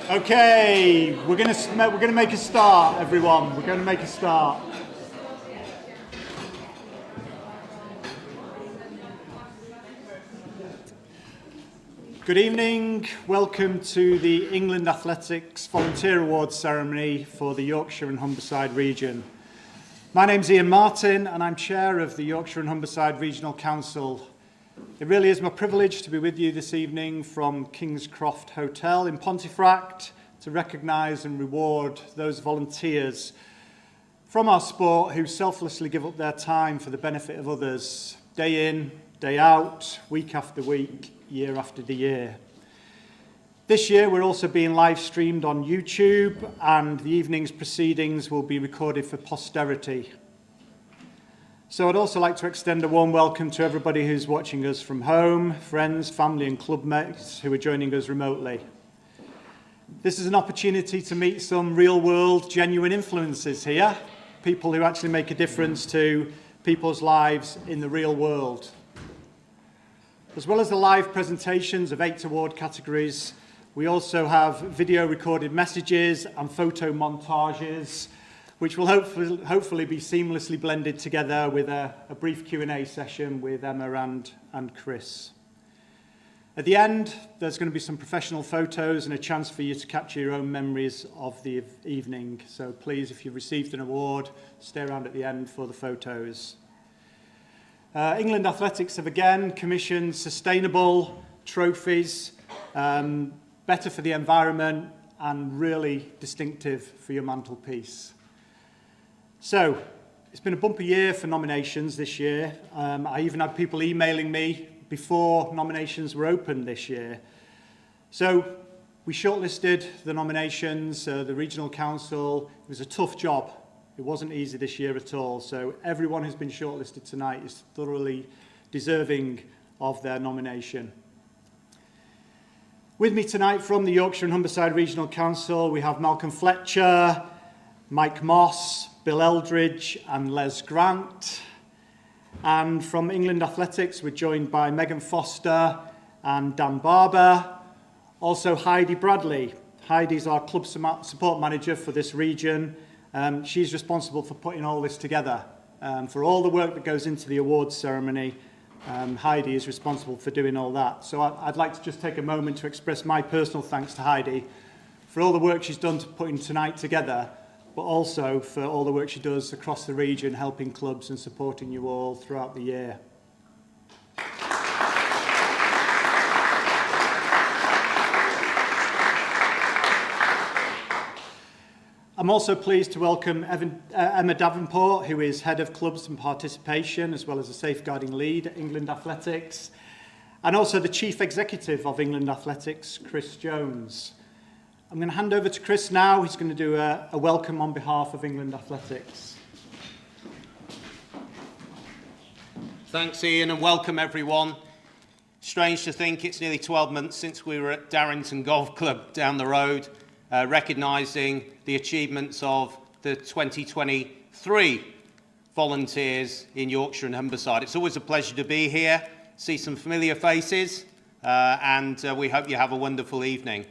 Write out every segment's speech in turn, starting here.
Okay, we're gonna make a start, everyone. We're gonna make a start. Good evening. Welcome to the England Athletics Volunteer Awards ceremony for the Yorkshire and Humberside region. My name's Ian Martin, and I'm chair of the Yorkshire and Humberside Regional Council. It really is my privilege to be with you this evening from King's Croft Hotel in Pontefract to recognise and reward those volunteers from our sport who selflessly give up their time for the benefit of others, day in, day out, week after week, year after year. This year we're also being live streamed on YouTube, and the evening's proceedings will be recorded for posterity. So I'd also like to extend a warm welcome to everybody who's watching us from home, friends, family and club mates who are joining us remotely. This is an opportunity to meet some real-world, genuine influences here, people who actually make a difference to people's lives in the real world. As well as the live presentations of 8 award categories, we also have video recorded messages and photo montages, which will hopefully be seamlessly blended together with a brief Q&A session with Emma and Chris. At the end, there's going to be some professional photos and a chance for you to capture your own memories of the evening. So please, if you've received an award, stay around at the end for the photos. England Athletics have again commissioned sustainable trophies, better for the environment and really distinctive for your mantelpiece. So, it's been a bumper year for nominations this year. I even had people emailing me before nominations were open this year. So, we shortlisted the nominations, the Regional Council. It was a tough job. It wasn't easy this year at all. So, everyone who's been shortlisted tonight is thoroughly deserving of their nomination. With me tonight from the Yorkshire and Humberside Regional Council, we have Malcolm Fletcher, Mike Moss, Bill Eldridge and Les Grant. And from England Athletics, we're joined by Megan Foster and Dan Barber. Also Heidi Bradley. Heidi's our club support manager for this region. She's responsible for putting all this together. For all the work that goes into the awards ceremony, Heidi is responsible for doing all that. So I'd like to just take a moment to express my personal thanks to Heidi for all the work she's done to putting tonight together, but also for all the work she does across the region, helping clubs and supporting you all throughout the year. I'm also pleased to welcome Emma Davenport, who is Head of Clubs and Participation, as well as a Safeguarding Lead at England Athletics, and also the Chief Executive of England Athletics, Chris Jones. I'm going to hand over to Chris now. He's going to do a welcome on behalf of England Athletics. Thanks, Ian, and welcome, everyone. Strange to think it's nearly 12 months since we were at Darrington Golf Club down the road, recognising the achievements of the 2023 volunteers in Yorkshire and Humberside. It's always a pleasure to be here, see some familiar faces, and we hope you have a wonderful evening.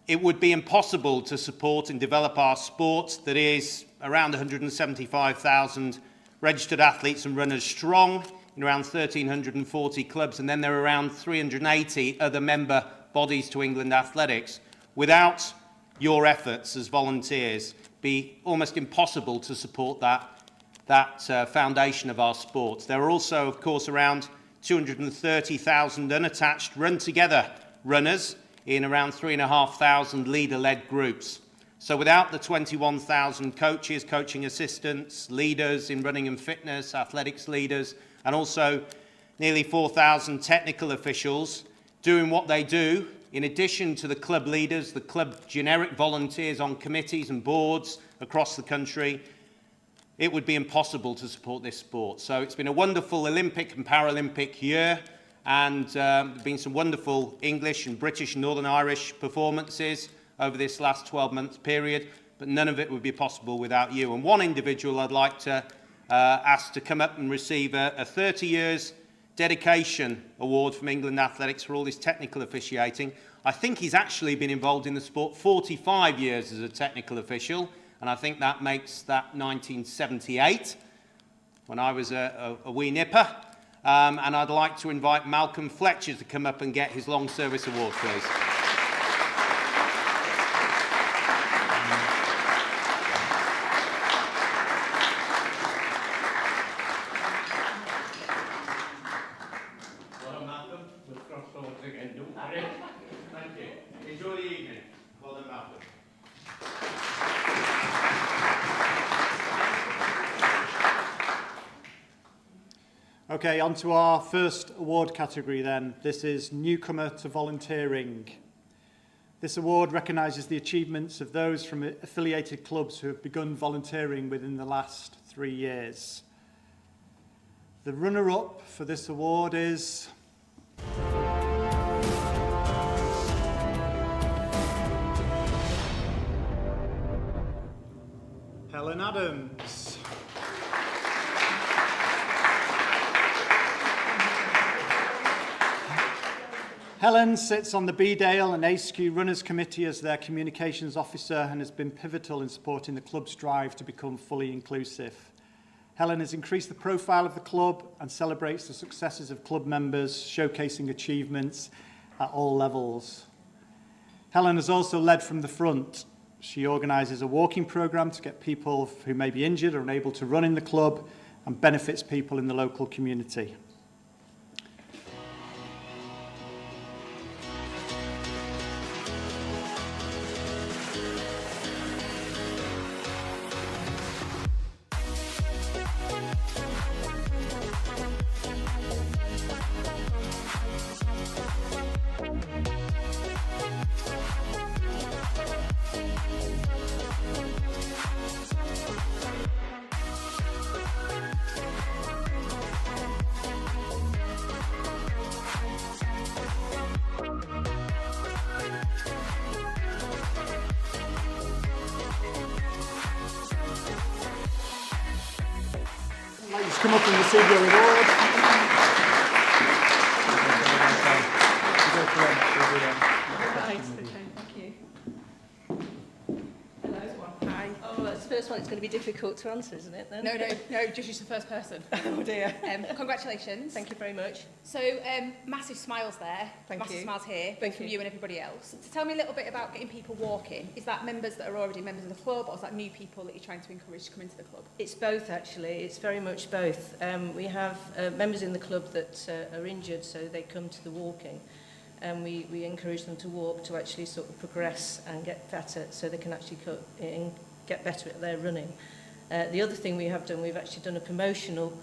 It would be impossible to support and develop our sport that is around 175,000 registered athletes and runners strong in around 1,340 clubs, and then there are around 380 other member bodies to England Athletics. Without your efforts as volunteers, be almost impossible to support that foundation of our sport. There are also, of course, around 230,000 unattached run-together runners in around 3,500 leader-led groups. So without the 21,000 coaches, coaching assistants, leaders in running and fitness, athletics leaders, and also nearly 4,000 technical officials doing what they do, in addition to the club leaders, the club generic volunteers on committees and boards across the country, it would be impossible to support this sport. So it's been a wonderful Olympic and Paralympic year, and there have been some wonderful English and British and Northern Irish performances over this last 12-month period, but none of it would be possible without you. And one individual I'd like to ask to come up and receive a 30 years dedication award from England Athletics for all his technical officiating. I think he's actually been involved in the sport 45 years as a technical official, and I think that makes that 1978, when I was a wee nipper. And I'd like to invite Malcolm Fletcher to come up and get his long service award, please. Well done, Malcolm. We'll cross swords again, don't worry. Thank you. Enjoy the evening. Well done, Malcolm. Okay, on to our first award category then. This is Newcomer to Volunteering. This award recognises the achievements of those from affiliated clubs who have begun volunteering within the last 3 years. The runner-up for this award is Helen Adams. Helen sits on the Bedale and ASQ Runners Committee as their communications officer and has been pivotal in supporting the club's drive to become fully inclusive. Helen has increased the profile of the club and celebrates the successes of club members, showcasing achievements at all levels. Helen has also led from the front. She organises a walking programme to get people who may be injured or unable to run in the club and benefits people in the local community. I'd like you to come up and receive your award. Right, okay, thank you. Hello, everyone. Hi. Oh, that's the first one. It's going to be difficult to answer, isn't it, then? No, just use the first person. Oh, dear. Congratulations. Thank you very much. So, massive smiles there. Thank massive you. smiles here, Thank from you. you and everybody else. So tell me a little bit about getting people walking. Is that members that are already members of the club, or is that new people that you're trying to encourage to come into the club? It's both, actually. It's very much both. We have members in the club that are injured, so they come to the walking. And we encourage them to walk to actually sort of progress and get better, so they can actually get better at their running. The other thing we have done, we've actually done a promotional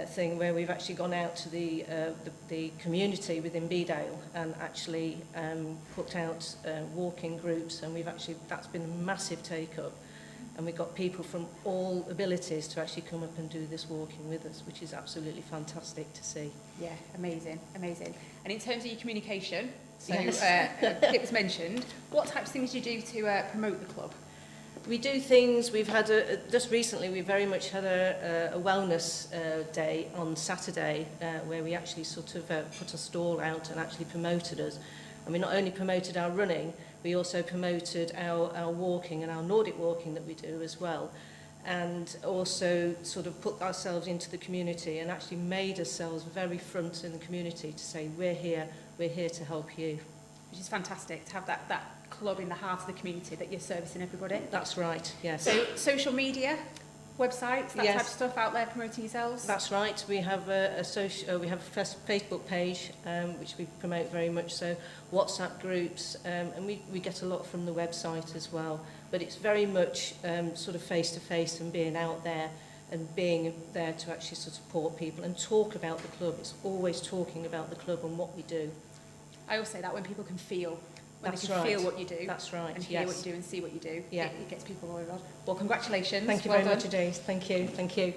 thing where we've actually gone out to the community within Bedale and actually put out walking groups, and that's been a massive take-up. And we've got people from all abilities to actually come up and do this walking with us, which is absolutely fantastic to see. Yeah, amazing, amazing. And in terms of your communication, so Yes. it was mentioned, what types of things do you do to promote the club? We do things, we've had, just recently we very much had a wellness day on Saturday where we actually sort of put a stall out and actually promoted us. And we not only promoted our running, we also promoted our walking and our Nordic walking that we do as well. And also sort of put ourselves into the community and actually made ourselves very front in the community to say, we're here to help you. Which is fantastic, to have that club in the heart of the community that you're servicing everybody. That's right, yes. So social media, websites, that Yes. type of stuff out there promoting yourselves? That's right. We have a Facebook page which we promote very much so, WhatsApp groups, and we get a lot from the website as well. But it's very much sort of face to face and being out there and being there to actually sort of support people and talk about the club. It's always talking about the club and what we do. I always say that when people can feel, when That's they can right. feel what you do. That's right, And hear yes. what you do and see what you do. Yeah. It gets people all around. Well, congratulations. Thank you Well very done. much, Adair. Thank you. Thank you.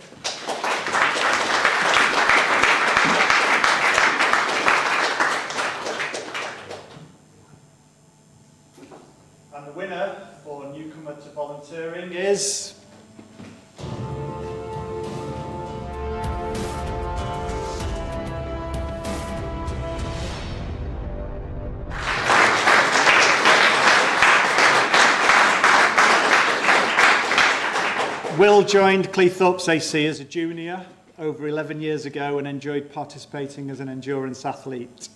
And the winner for Newcomer to Volunteering is Will joined Cleethorpes AC as a junior over 11 years ago and enjoyed participating as an endurance athlete.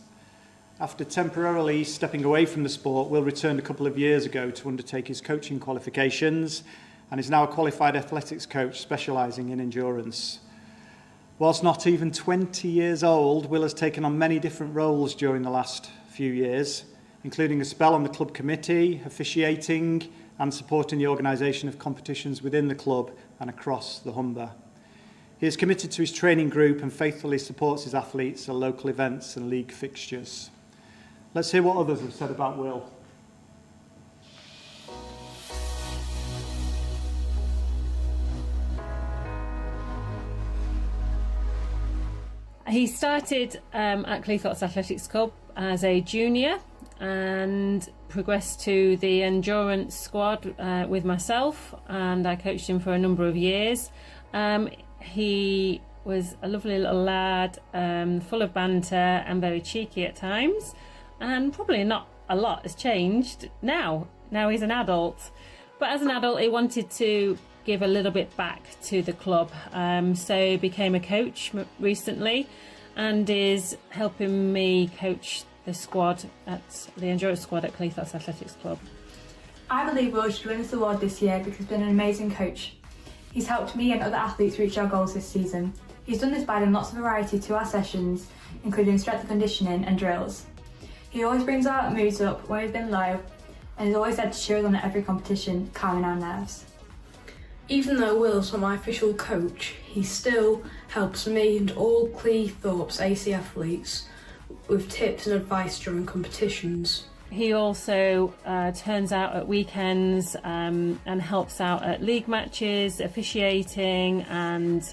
After temporarily stepping away from the sport, Will returned a couple of years ago to undertake his coaching qualifications and is now a qualified athletics coach specialising in endurance. Whilst not even 20 years old, Will has taken on many different roles during the last few years, including a spell on the club committee, officiating and supporting the organisation of competitions within the club and across the Humber. He is committed to his training group and faithfully supports his athletes at local events and league fixtures. Let's hear what others have said about Will. He started at Cleethorpes Athletics Club as a junior and progressed to the endurance squad with myself, and I coached him for a number of years. He was a lovely little lad, full of banter and very cheeky at times, and probably not a lot has changed now. Now he's an adult, but as an adult he wanted to give a little bit back to the club, so became a coach recently and is helping me coach the squad at the endurance squad at Cleethorpes Athletics Club. I believe Will should win this award this year because he's been an amazing coach. He's helped me and other athletes reach our goals this season. He's done this by adding lots of variety to our sessions, including strength and conditioning and drills. He always brings our moods up when we've been low and is always there to cheer us on at every competition, calming our nerves. Even though Will's not my official coach, he still helps me and all Cleethorpes AC athletes with tips and advice during competitions. He also turns out at weekends and helps out at league matches, officiating, and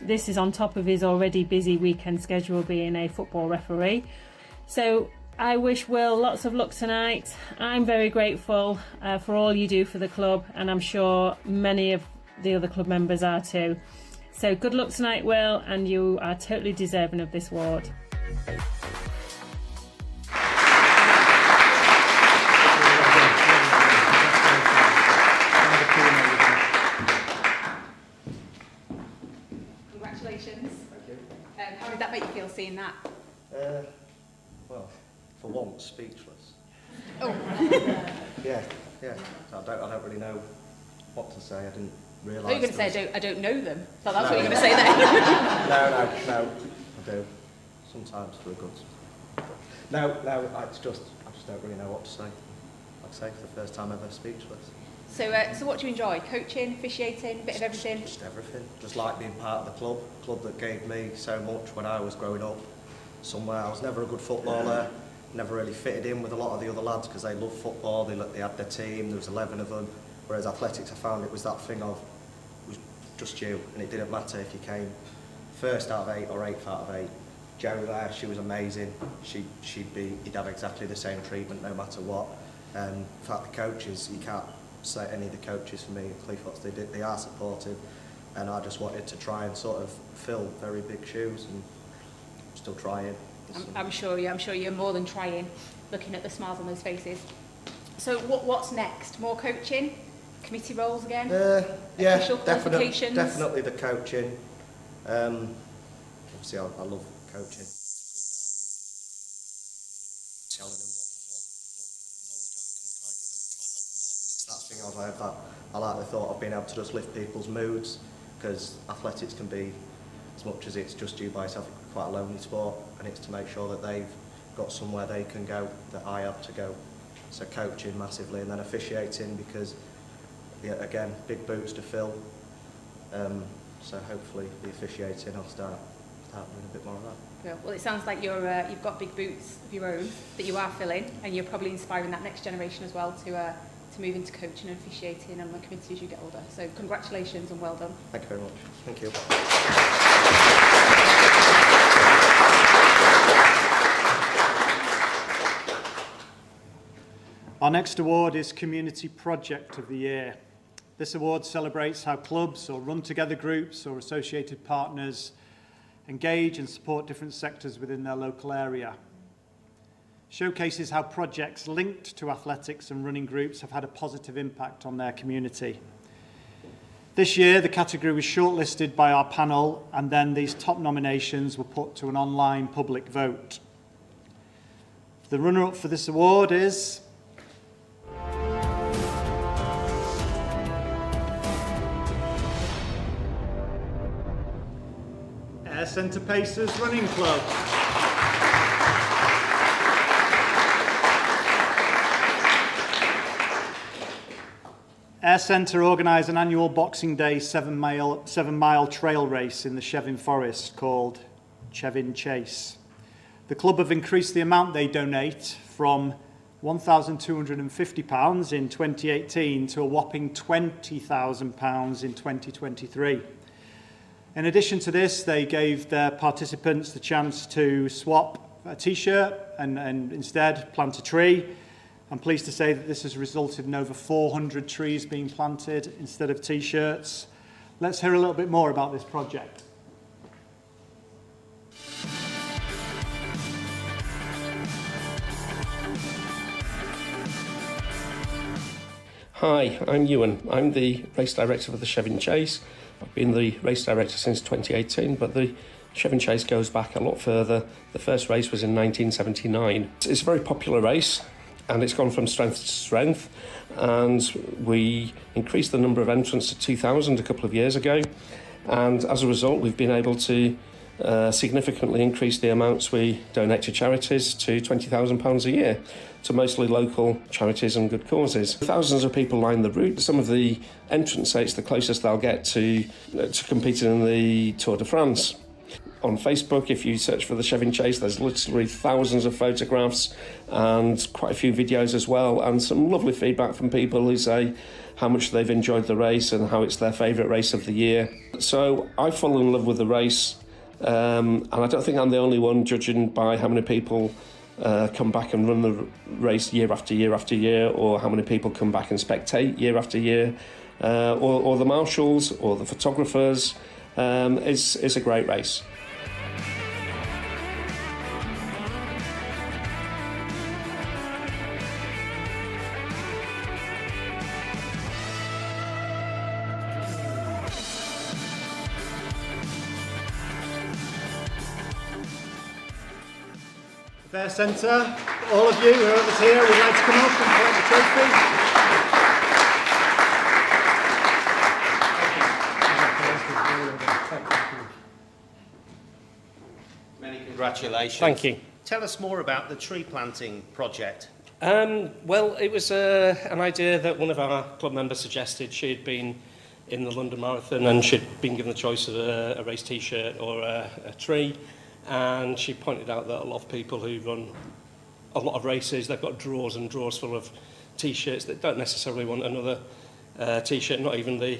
this is on top of his already busy weekend schedule being a football referee. So I wish Will lots of luck tonight. I'm very grateful for all you do for the club, and I'm sure many of the other club members are too. So good luck tonight, Will, and you are totally deserving of this award. Congratulations. Thank you. How did that make you feel seeing that? Well, for once, speechless. Oh. Yeah. I don't really know what to say. I didn't realise. Oh, you're going to say I don't know them. So that's what you're going to say then. No. I do. Sometimes for a good. No. I just don't really know what to say. Like I say, for the first time ever, speechless. So what do you enjoy? Coaching, officiating, a bit of everything? Just everything. Just like being part of the club that gave me so much when I was growing up. Somewhere I was never a good footballer, never really fitted in with a lot of the other lads because they love football, they had their team, there was 11 of them, whereas athletics I found it was that thing of, it was just you, and it didn't matter if you came first out of 8 or 8th out of 8. Jo there, she was amazing, you'd have exactly the same treatment no matter what. In fact the coaches, you can't say any of the coaches for me at Cleethorpes, they are supportive, and I just wanted to try and sort of fill very big shoes, and still trying. I'm sure you're more than trying, looking at the smiles on those faces. So what's next? More coaching? Committee roles again? Yeah, Official qualifications? definitely the coaching. Obviously I love coaching. Telling them what knowledge I can try to give them and try and help them out. And it's that thing of I like the thought of being able to just lift people's moods, because athletics can be, as much as it's just you by yourself, it can be quite a lonely sport, and it's to make sure that they've got somewhere they can go that I have to go. So coaching massively, and then officiating, because again, big boots to fill. So hopefully the officiating I'll start doing a bit more of that. Well, it sounds like you've got big boots of your own that you are filling, and you're probably inspiring that next generation as well to move into coaching and officiating and on committees as you get older. So congratulations and well done. Thank you very much. Thank you. Our next award is Community Project of the Year. This award celebrates how clubs or run together groups or associated partners engage and support different sectors within their local area. Showcases how projects linked to athletics and running groups have had a positive impact on their community. This year, the category was shortlisted by our panel, and then these top nominations were put to an online public vote. The runner-up for this award is Air Centre Pacers Running Club. Air Centre organise an annual Boxing Day 7-mile trail race in the Chevin Forest called Chevin Chase. The club have increased the amount they donate from £1,250 in 2018 to a whopping £20,000 in 2023. In addition to this, they gave their participants the chance to swap a t-shirt and instead plant a tree. I'm pleased to say that this has resulted in over 400 trees being planted instead of t-shirts. Let's hear a little bit more about this project. Hi, I'm Ewan. I'm the race director for the Chevin Chase. I've been the race director since 2018, but the Chevin Chase goes back a lot further. The first race was in 1979. It's a very popular race, and it's gone from strength to strength, and we increased the number of entrants to 2,000 a couple of years ago, and as a result we've been able to significantly increase the amounts we donate to charities to £20,000 a year, to mostly local charities and good causes. Thousands of people line the route. Some of the entrants say it's the closest they'll get to competing in the Tour de France. On Facebook, if you search for the Chevin Chase, there's literally thousands of photographs and quite a few videos as well, and some lovely feedback from people who say how much they've enjoyed the race and how it's their favourite race of the year. So I fall in love with the race, and I don't think I'm the only one, judging by how many people come back and run the race year after year after year, or how many people come back and spectate year after year, or the marshals or the photographers. It's a great race. Fair Centre, all of you, whoever's here, would like to come up and collect the trophy. Many congratulations. Thank you. Tell us more about the tree planting project. Well, it was an idea that one of our club members suggested. She'd been in the London Marathon and she'd been given the choice of a race t-shirt or a tree. And she pointed out that a lot of people who run a lot of races, they've got drawers and drawers full of t-shirts that don't necessarily want another t-shirt, not even the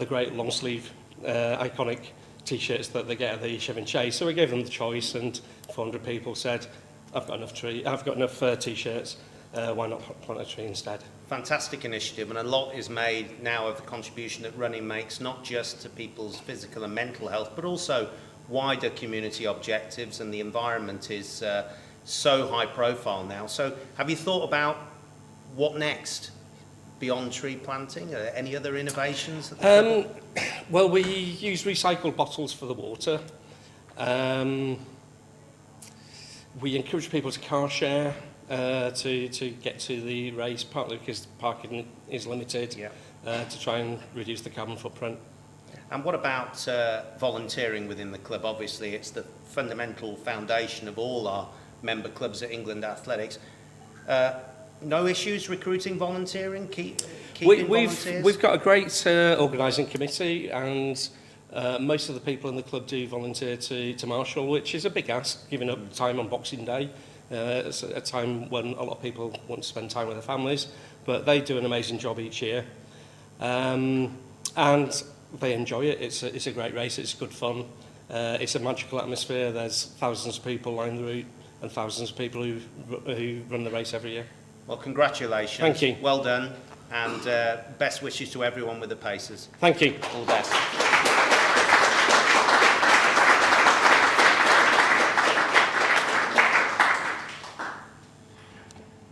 great long sleeve iconic t-shirts that they get at the Chevin Chase. So we gave them the choice, and 400 people said, I've got enough t-shirts, why not plant a tree instead? Fantastic initiative, and a lot is made now of the contribution that running makes, not just to people's physical and mental health, but also wider community objectives, and the environment is so high profile now. So have you thought about what next beyond tree planting? Are there any other innovations? Well, we use recycled bottles for the water. We encourage people to car share to get to the race, partly because parking is limited, to try and reduce the carbon footprint. And what about volunteering within the club? Obviously, it's the fundamental foundation of all our member clubs at England Athletics. No issues recruiting volunteering, keeping volunteers? We've got a great organising committee, and most of the people in the club do volunteer to marshal, which is a big ask, giving up time on Boxing Day. It's a time when a lot of people want to spend time with their families, but they do an amazing job each year. And they enjoy it. It's a great race. It's good fun. It's a magical atmosphere. There's thousands of people line the route and thousands of people who run the race every year. Well, congratulations. Thank you. Well done, and best wishes to everyone with the Pacers. Thank you. All the best.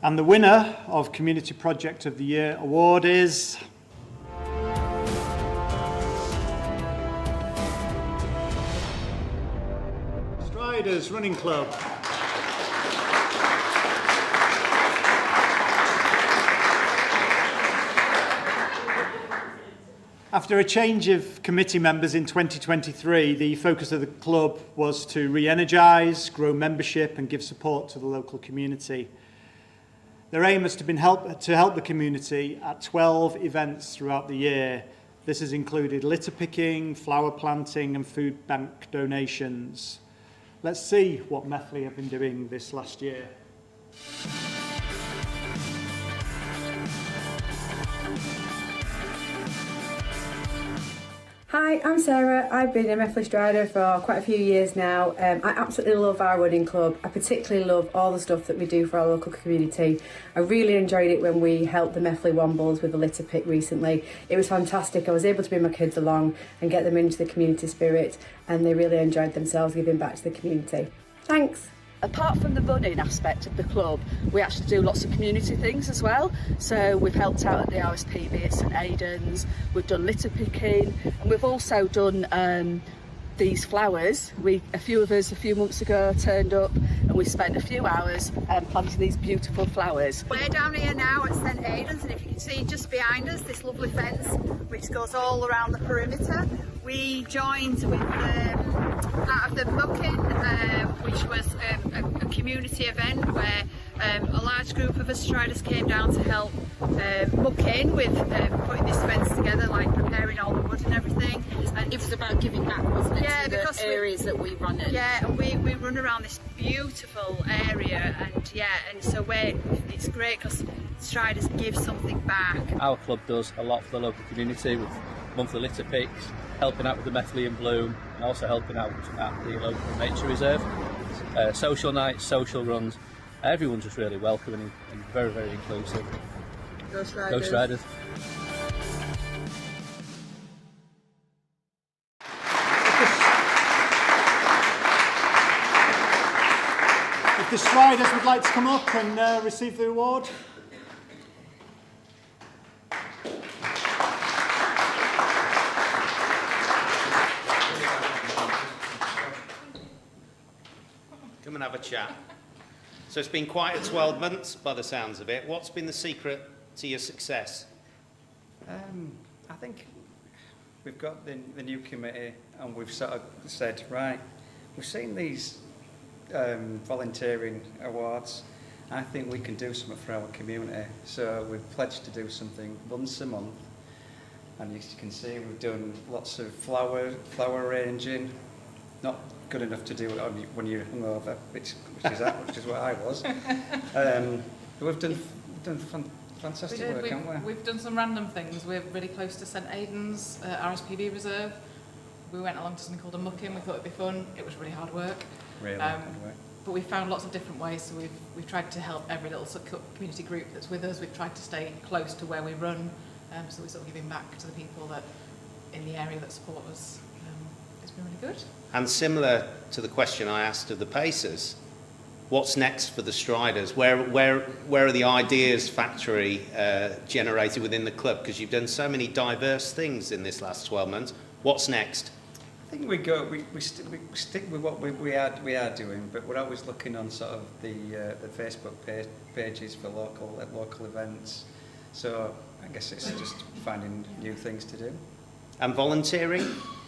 And the winner of Community Project of the Year award is Striders Running Club. After a change of committee members in 2023, the focus of the club was to re-energise, grow membership and give support to the local community. Their aim has been to help the community at 12 events throughout the year. This has included litter picking, flower planting and food bank donations. Let's see what Methley have been doing this last year. Hi, I'm Sarah. I've been a Methley Strider for quite a few years now. I absolutely love our running club. I particularly love all the stuff that we do for our local community. I really enjoyed it when we helped the Methley Wombles with the litter pick recently. It was fantastic. I was able to bring my kids along and get them into the community spirit, and they really enjoyed themselves giving back to the community. Thanks. Apart from the running aspect of the club, we actually do lots of community things as well. So we've helped out at the RSPB at St Aidan's, we've done litter picking, and we've also done these flowers. A few of us a few months ago turned up and we spent a few hours planting these beautiful flowers. We're down here now at St Aidan's, and if you can see just behind us this lovely fence which goes all around the perimeter. We joined with part of the mucking, which was a community event where a large group of us Striders came down to help muck in with putting this fence together, like preparing all the wood and everything. And it was about giving back, wasn't it? Yeah, to because the areas that we run in. Yeah, and we run around this beautiful area, and so it's great because Striders give something back. Our club does a lot for the local community with monthly litter picks, helping out with the Methley in Bloom, and also helping out at the local nature reserve. Social nights, social runs, everyone's just really welcoming and very, very inclusive. Go Striders. Go Striders. If the Striders would like to come up and receive the award. Come and have a chat. So it's been quite a 12 months by the sounds of it. What's been the secret to your success? I think we've got the new committee and we've sort of said, right, we've seen these volunteering awards. I think we can do something for our community. So we've pledged to do something once a month. And as you can see, we've done lots of flower arranging. Not good enough to do it when you're hungover, which is what I was. But we've done fantastic work, haven't we? We've done some random things. We're really close to St Aidan's RSPB reserve. We went along to something called a mucking. We thought it'd be fun. It was really hard work. Really hard work. But we found lots of different ways. So we've tried to help every little community group that's with us. We've tried to stay close to where we run. So we're sort of giving back to the people that in the area that support us. It's been really good. And similar to the question I asked of the Pacers, what's next for the Striders? Where are the ideas factory generated within the club? Because you've done so many diverse things in this last 12 months. What's next? I think we stick with what we are doing, but we're always looking on sort of the Facebook pages for local events. So I guess it's just finding new things to do. And volunteering?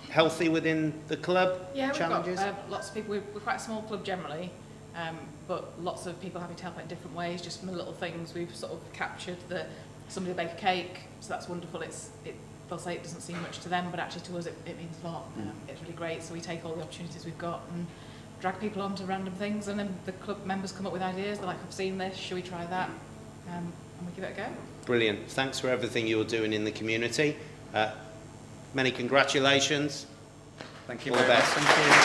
Healthy within the club? Yeah, challenges? We've got lots of people. We're quite a small club generally, but lots of people happy to help out in different ways. Just from the little things we've sort of captured that somebody will bake a cake, so that's wonderful. They'll say it doesn't seem much to them, but actually to us it means a lot. It's really great. So we take all the opportunities we've got and drag people onto random things, and then the club members come up with ideas. They're like, I've seen this, should we try that? And we give it a go. Brilliant. Thanks for everything you're doing in the community. Many congratulations. Thank you all the very best. much. Thank you.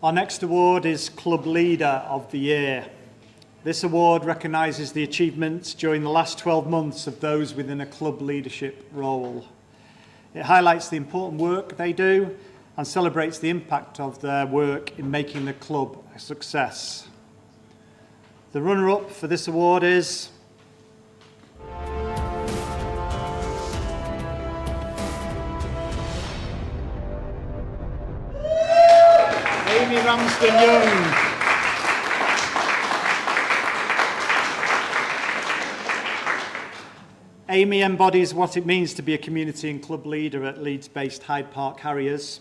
Our next award is Club Leader of the Year. This award recognises the achievements during the last 12 months of those within a club leadership role. It highlights the important work they do and celebrates the impact of their work in making the club a success. The runner-up for this award is Amy Ramsden-Young. Amy embodies what it means to be a community and club leader at Leeds-based Hyde Park Harriers.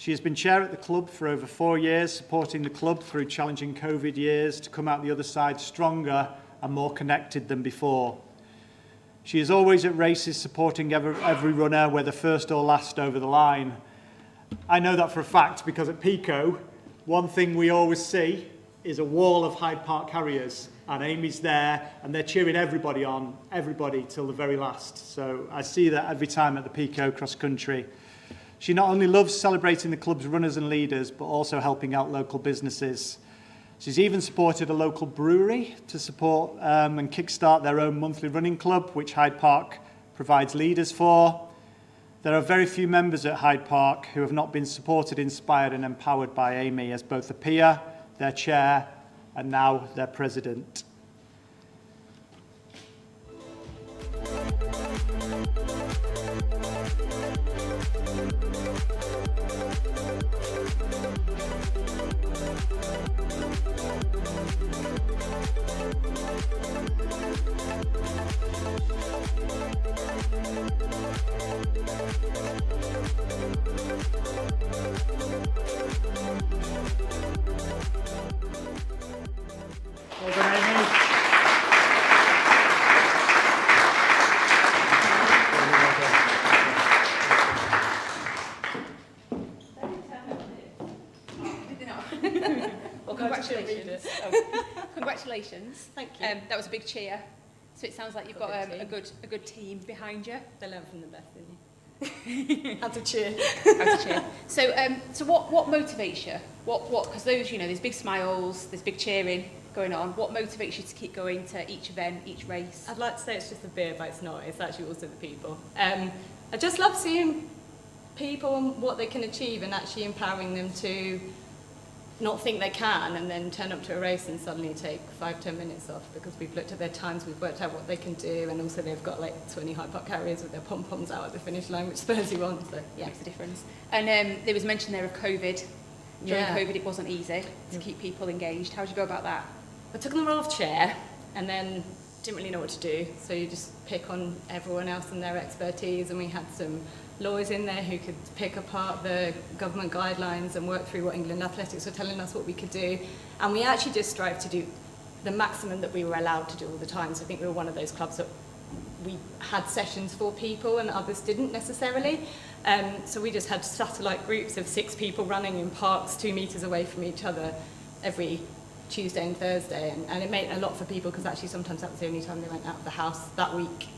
She has been chair at the club for over 4 years, supporting the club through challenging COVID years to come out the other side stronger and more connected than before. She is always at races supporting every runner, whether first or last over the line. I know that for a fact because at Pico, one thing we always see is a wall of Hyde Park Harriers, and Amy's there and they're cheering everybody on, everybody till the very last. So I see that every time at the Pico cross country. She not only loves celebrating the club's runners and leaders, but also helping out local businesses. She's even supported a local brewery to support and kickstart their own monthly running club, which Hyde Park provides leaders for. There are very few members at Hyde Park who have not been supported, inspired and empowered by Amy as both a peer, their chair, and now their president. Well done, Amy. Well, congratulations. Congratulations. Thank you. That was a big cheer. So it sounds like you've got a good team behind you. They learn from the best, didn't you? How to cheer. How to cheer. So what motivates you? Because those, there's big smiles, there's big cheering going on. What motivates you to keep going to each event, each race? I'd like to say it's just the beer, but it's not. It's actually also the people. I just love seeing people and what they can achieve and actually empowering them to not think they can and then turn up to a race and suddenly take 5-10 minutes off because we've looked at their times, we've worked out what they can do, and also they've got like 20 Hyde Park Harriers with their pom-poms out at the finish line, which spurs you on. So yeah, Makes a difference. And there was mention there of COVID. During COVID, it wasn't easy to keep people engaged. How did you go about that? I took on the role of chair and then didn't really know what to do, so you just pick on everyone else and their expertise, and we had some lawyers in there who could pick apart the government guidelines and work through what England Athletics were telling us what we could do, and we actually just strived to do the maximum that we were allowed to do all the time. So I think we were one of those clubs that we had sessions for people and others didn't necessarily. So we just had satellite groups of 6 people running in parks 2 meters away from each other every Tuesday and Thursday, and it meant a lot for people because actually sometimes that was the only time they went out of the house that week.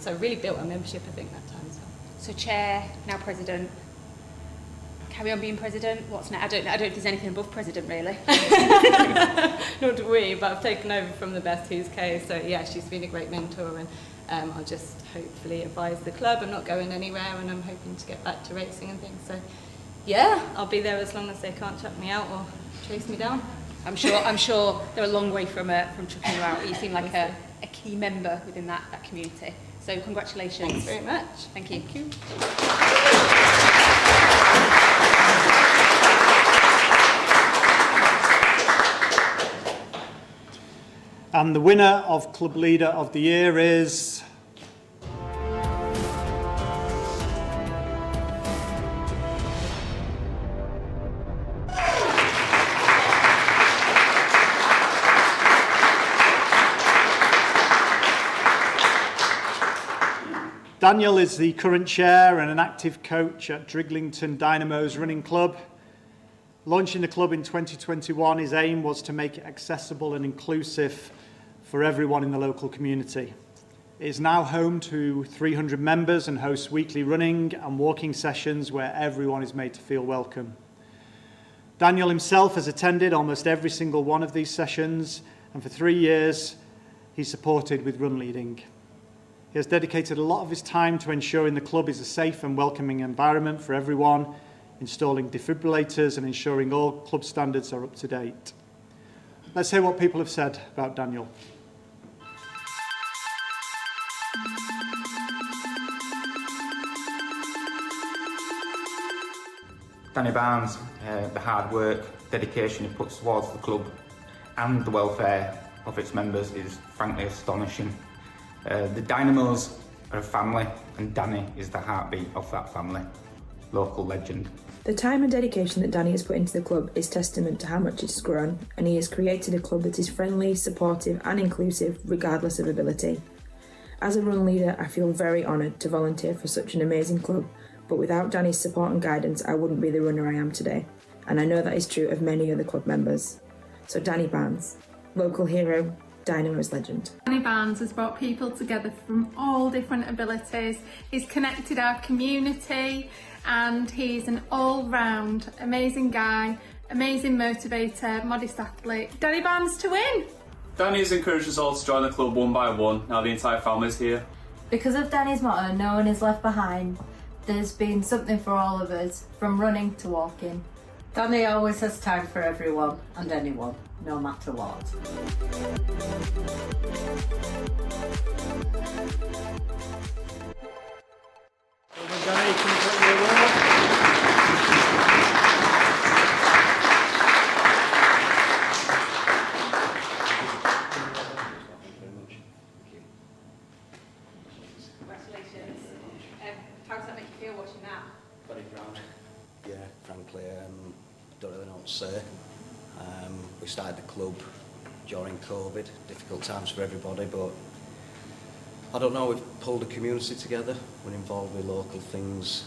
So really built a membership, I think, that time as well. So chair, now president. Carry on being president. What's next? I don't know if there's anything above president really. Nor do we, but I've taken over from the best who's Kay, so yeah, she's been a great mentor, and I'll just hopefully advise the club. I'm not going anywhere, and I'm hoping to get back to racing and things. So yeah, I'll be there as long as they can't chuck me out or chase me down. I'm sure they're a long way from chucking you out. You seem like a key member within that community. So congratulations. Thanks very much. Thank you. Thank you. And the winner of Club Leader of the Year is Daniel is the current chair and an active coach at Driglington Dynamo's running club. Launching the club in 2021, his aim was to make it accessible and inclusive for everyone in the local community. It is now home to 300 members and hosts weekly running and walking sessions where everyone is made to feel welcome. Daniel himself has attended almost every single one of these sessions, and for 3 years he's supported with run leading. He has dedicated a lot of his time to ensuring the club is a safe and welcoming environment for everyone, installing defibrillators and ensuring all club standards are up to date. Let's hear what people have said about Daniel. Danny Barnes, the hard work, dedication he puts towards the club and the welfare of its members is frankly astonishing. The Dynamos are a family and Danny is the heartbeat of that family. Local legend. The time and dedication that Danny has put into the club is testament to how much it has grown, and he has created a club that is friendly, supportive and inclusive regardless of ability. As a run leader, I feel very honoured to volunteer for such an amazing club, but without Danny's support and guidance I wouldn't be the runner I am today, and I know that is true of many other club members. So Danny Barnes, local hero, Dynamo's legend. Danny Barnes has brought people together from all different abilities. He's connected our community and he's an all-round amazing guy, amazing motivator, modest athlete. Danny Barnes to win! Danny has encouraged us all to join the club one by one. Now the entire family's here. Because of Danny's motto, no one is left behind, there's been something for all of us, from running to walking. Danny always has time for everyone and anyone, no matter what. Danny, can you put your award? Congratulations. How does that make you feel watching that? Very proud. Yeah, frankly, don't really know what to say. We started the club during COVID, difficult times for everybody, but I don't know, we've pulled a community together, we're involved with local things,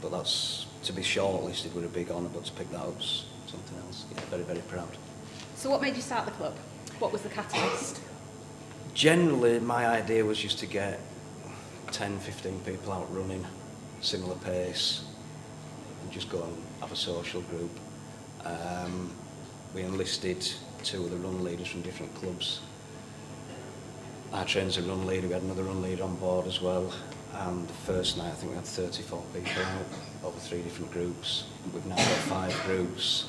but that's, to be shortlisted with a big honour, but to pick that up's something else. Yeah, very, very proud. So what made you start the club? What was the catalyst? Generally, my idea was just to get 10, 15 people out running, similar pace, and just go and have a social group. We enlisted 2 of the run leaders from different clubs. I trained as a run leader, we had another run leader on board as well, and the first night I think we had 34 people out over 3 different groups. We've now got 5 groups,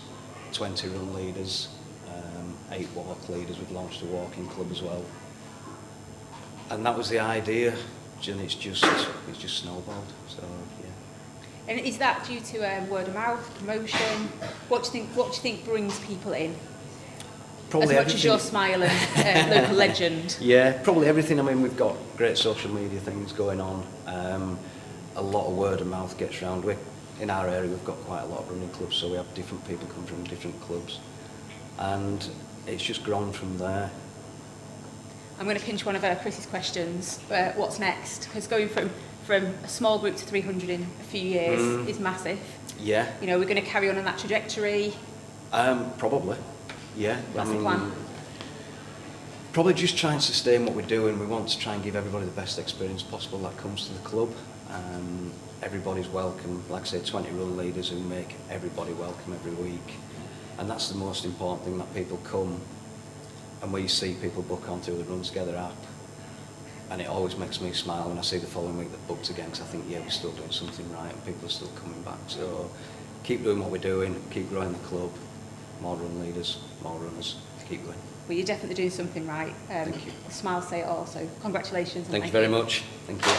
20 run leaders, 8 walk leaders. We've launched a walking club as well. And that was the idea, and it's just snowballed, so yeah. And is that due to word of mouth, promotion? What do you think brings people in? Probably as much as your smile and local legend. Yeah, probably everything. I mean, we've got great social media things going on. A lot of word of mouth gets round. In our area, we've got quite a lot of running clubs, so we have different people come from different clubs, and it's just grown from there. I'm going to pinch one of Chris's questions. What's next? Because going from a small group to 300 in a few years is massive. Yeah. You know, we're going to carry on that trajectory. Probably. Yeah. That's the plan. Probably just try and sustain what we're doing. We want to try and give everybody the best experience possible that comes to the club. Everybody's welcome. Like I say, 20 run leaders who make everybody welcome every week. And that's the most important thing, that people come and we see people book onto the Run Together app. And it always makes me smile when I see the following week they've booked again, because I think, yeah, we're still doing something right and people are still coming back. So keep doing what we're doing, keep growing the club, more run leaders, more runners, keep going. Well, you're definitely doing something right. Thank you. The smiles say it all, so congratulations. Thank you very much. Thank you.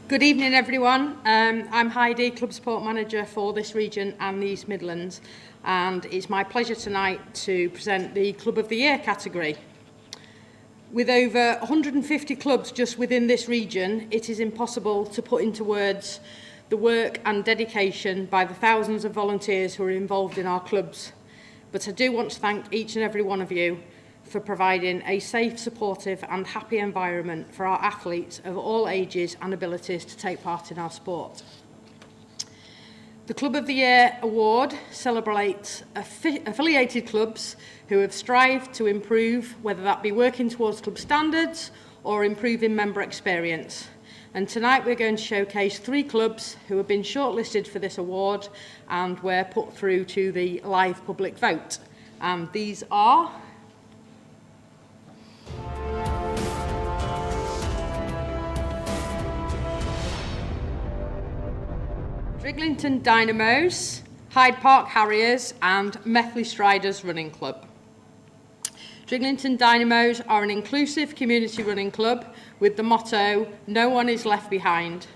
Good evening, everyone. I'm Heidi, Club Support Manager for this region and the East Midlands, and it's my pleasure tonight to present the Club of the Year category. With over 150 clubs just within this region, it is impossible to put into words the work and dedication by the thousands of volunteers who are involved in our clubs. But I do want to thank each and every one of you for providing a safe, supportive and happy environment for our athletes of all ages and abilities to take part in our sport. The Club of the Year award celebrates affiliated clubs who have strived to improve, whether that be working towards club standards or improving member experience. And tonight we're going to showcase 3 clubs who have been shortlisted for this award and were put through to the live public vote. And these are Driglington Dynamos, Hyde Park Harriers and Methley Striders Running Club. Driglington Dynamos are an inclusive community running club with the motto, "No one is left behind."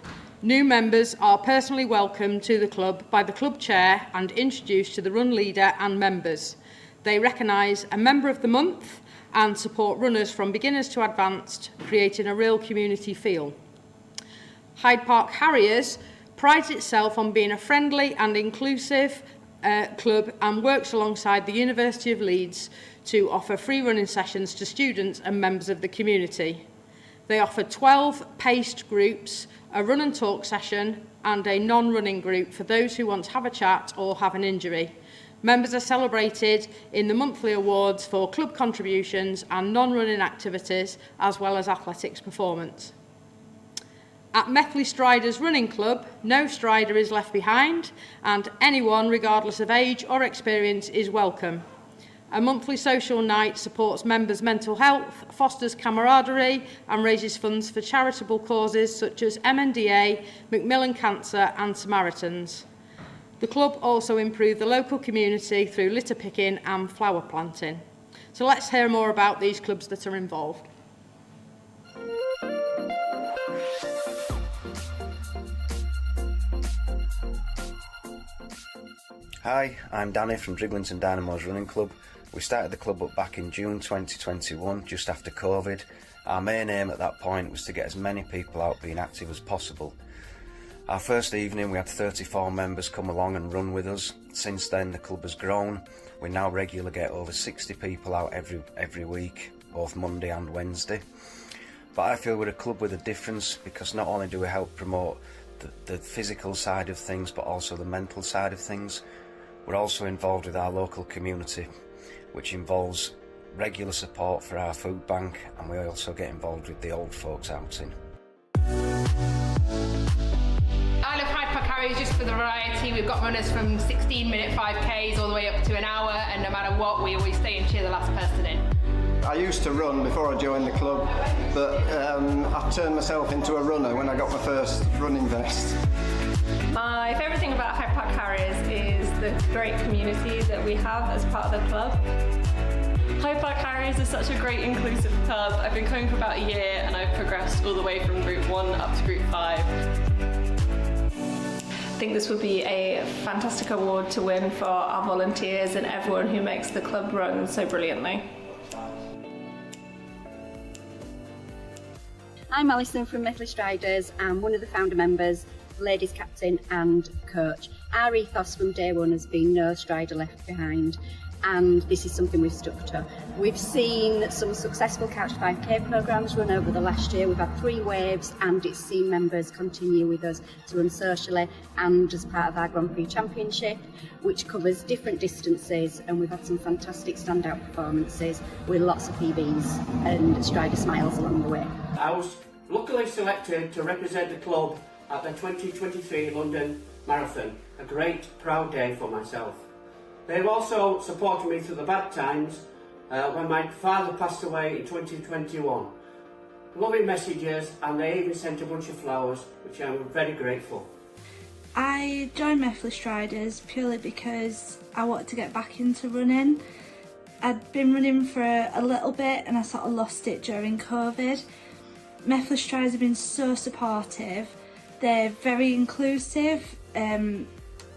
New members are personally welcomed to the club by the club chair and introduced to the run leader and members. They recognise a member of the month and support runners from beginners to advanced, creating a real community feel. Hyde Park Harriers prides itself on being a friendly and inclusive club and works alongside the University of Leeds to offer free running sessions to students and members of the community. They offer 12 paced groups, a run and talk session and a non-running group for those who want to have a chat or have an injury. Members are celebrated in the monthly awards for club contributions and non-running activities as well as athletics performance. At Methley Striders Running Club, no strider is left behind and anyone, regardless of age or experience, is welcome. A monthly social night supports members' mental health, fosters camaraderie and raises funds for charitable causes such as MNDA, Macmillan Cancer and Samaritans. The club also improved the local community through litter picking and flower planting. So let's hear more about these clubs that are involved. Hi, I'm Danny from Driglington Dynamos Running Club. We started the club up back in June 2021, just after COVID. Our main aim at that point was to get as many people out being active as possible. Our first evening we had 34 members come along and run with us. Since then the club has grown. We now regularly get over 60 people out every week, both Monday and Wednesday. But I feel we're a club with a difference because not only do we help promote the physical side of things but also the mental side of things. We're also involved with our local community, which involves regular support for our food bank, and we also get involved with the old folks outing. I love Hyde Park Harriers just for the variety. We've got runners from 16-minute 5Ks all the way up to an hour, and no matter what, we always stay and cheer the last person in. I used to run before I joined the club, but I turned myself into a runner when I got my first running vest. My favourite thing about Hyde Park Harriers is the great community that we have as part of the club. Hyde Park Harriers is such a great inclusive club. I've been coming for about a year and I've progressed all the way from Group 1 up to Group 5. I think this would be a fantastic award to win for our volunteers and everyone who makes the club run so brilliantly. I'm Alison from Methley Striders. I'm one of the founder members, ladies captain and coach. Our ethos from day one has been no strider left behind, and this is something we've stuck to. We've seen some successful Couch 5K programmes run over the last year. We've had 3 waves and it's seen members continue with us to run socially and as part of our Grand Prix Championship, which covers different distances, and we've had some fantastic standout performances with lots of PBs and strider smiles along the way. I was luckily selected to represent the club at the 2023 London Marathon, a great proud day for myself. They've also supported me through the bad times when my father passed away in 2021. Loving messages, and they even sent a bunch of flowers, which I'm very grateful. I joined Methley Striders purely because I wanted to get back into running. I'd been running for a little bit and I sort of lost it during COVID. Methley Striders have been so supportive. They're very inclusive.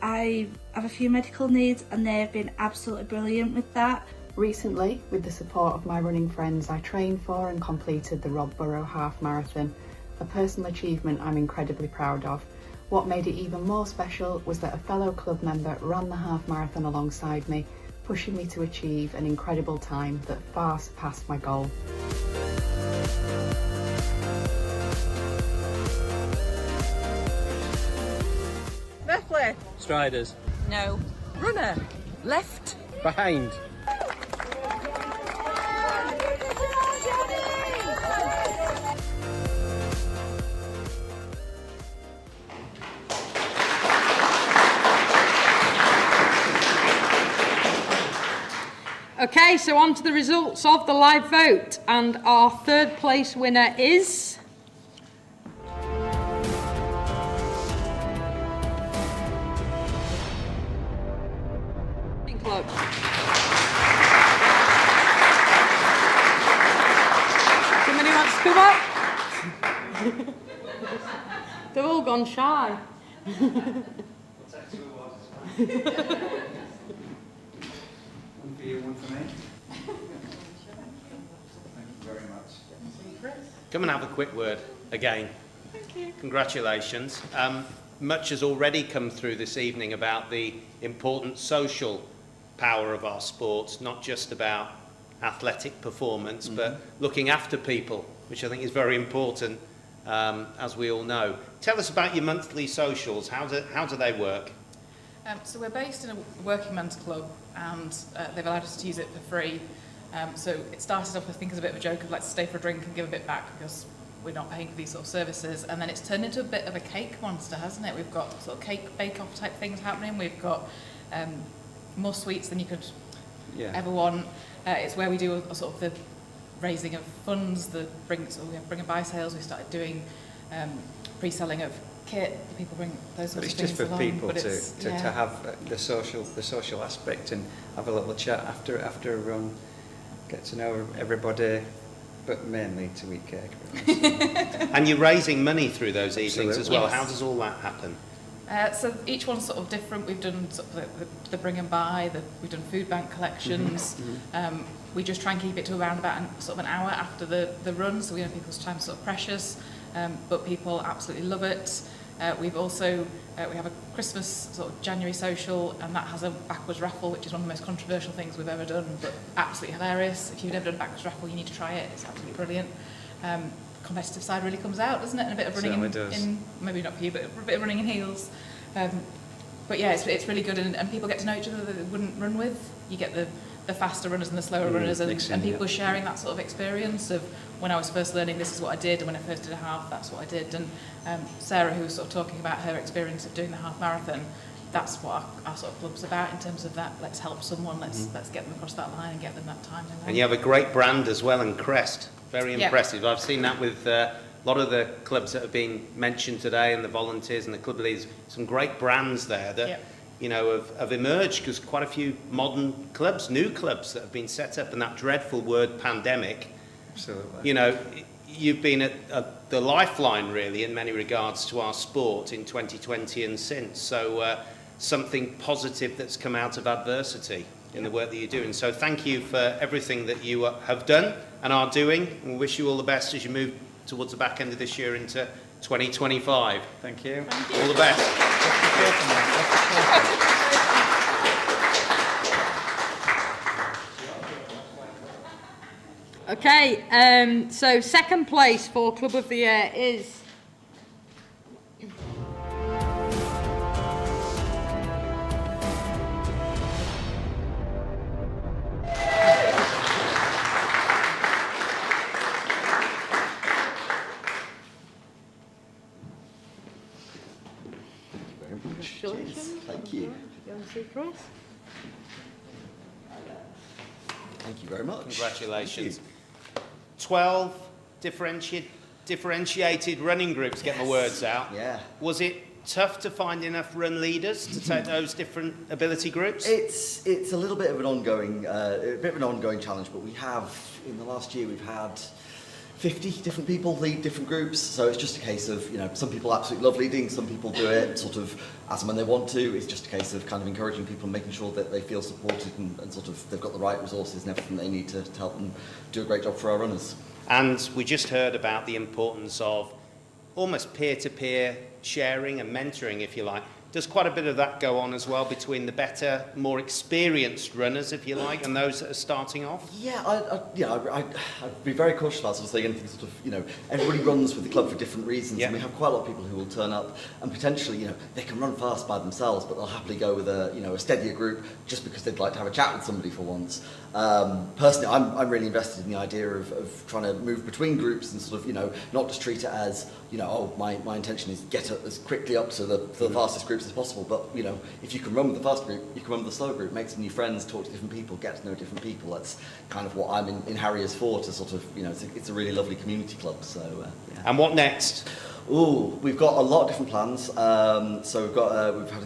I have a few medical needs and they've been absolutely brilliant with that. Recently, with the support of my running friends, I trained for and completed the Robborough Half Marathon, a personal achievement I'm incredibly proud of. What made it even more special was that a fellow club member ran the half marathon alongside me, pushing me to achieve an incredible time that far surpassed my goal. Methley. Striders. No. Runner. Left. Behind. Okay, so on to the results of the live vote, and our third place winner is Club. Somebody wants to come up? They've all gone shy. One for you, one for me. Thank you very much. Come and have a quick word again. Thank you. Congratulations. Much has already come through this evening about the important social power of our sports, not just about athletic performance, but looking after people, which I think is very important, as we all know. Tell us about your monthly socials. How do they work? So we're based in a working men's club, and they've allowed us to use it for free. So it started off, I think, as a bit of a joke of let's stay for a drink and give a bit back because we're not paying for these sort of services, and then it's turned into a bit of a cake monster, hasn't it? We've got sort of cake bake-off type things happening. We've got more sweets than you could ever want. It's where we do a sort of the raising of funds, we have bring and buy sales. We started doing pre-selling of kit. People bring those sorts of things It's just for along, people but to have the social aspect and have a little chat after get to know everybody, but mainly to eat cake. And you're raising money through those evenings as well. Yes. How does all that happen? So each one's sort of different. We've done sort of the bring and buy, we've done food bank collections. We just try and keep it to around about sort of an hour after the run, so we know people's time's sort of precious, but people absolutely love it. We've also we have a Christmas sort of January social, and that has a backwards raffle, which is one of the most controversial things we've ever done, but absolutely hilarious. If you've never done a backwards raffle, you need to try it. It's absolutely brilliant. Competitive side really comes out, doesn't it? And a bit of running in maybe not for you, but a bit of running in heels. But yeah, it's really good, and people get to know each other that they wouldn't run with. You get the faster runners and the slower runners, and people are sharing that sort of experience of when I was first learning, this is what I did, and when I first did a half, that's what I did. And Sarah, who was sort of talking about her experience of doing the half marathon, that's what our sort of club's about in terms of that. Let's help someone, let's get them across that line and get them that time. And you have a great brand as well, and crest. Very impressive. I've seen that with a lot of the clubs that have been mentioned today, and the volunteers and the club leaders. Some great brands there that have emerged, because quite a few modern clubs, new clubs that have been set up, and that dreadful word pandemic. Absolutely. You've been at the lifeline, really, in many regards to our sport in 2020 and since. So something positive that's come out of adversity in the work that you're doing. So thank you for everything that you have done and are doing. And we wish you all the best as you move towards the back end of this year into 2025. Thank you. All the best. Okay, so second place for Club of the Year is Thank you. You want to see Chris? Thank you very much. Congratulations. 12 differentiated running groups, get my words out. Yeah. Was it tough to find enough run leaders to take those different ability groups? It's a little bit of an ongoing challenge, but we have, in the last year, we've had 50 different people lead different groups, so it's just a case of, some people absolutely love leading, some people do it sort of as and when they want to. It's just a case of kind of encouraging people and making sure that they feel supported and sort of they've got the right resources and everything they need to help them do a great job for our runners. And we just heard about the importance of almost peer-to-peer sharing and mentoring, if you like. Does quite a bit of that go on as well between the better, more experienced runners, if you like, and those that are starting off? Yeah, I'd be very cautious about sort of saying anything sort of, everybody runs with the club for different reasons, and we have quite a lot of people who will turn up and potentially, they can run fast by themselves, but they'll happily go with a steadier group just because they'd like to have a chat with somebody for once. Personally, I'm really invested in the idea of trying to move between groups and sort of, not just treat it as, my intention is get as quickly up to the fastest groups as possible, but if you can run with the fast group, you can run with the slow group, make some new friends, talk to different people, get to know different people. That's kind of what I'm in Harriers for, to sort of, it's a really lovely community club. So. And what next? Ooh, we've got a lot of different plans. So we've had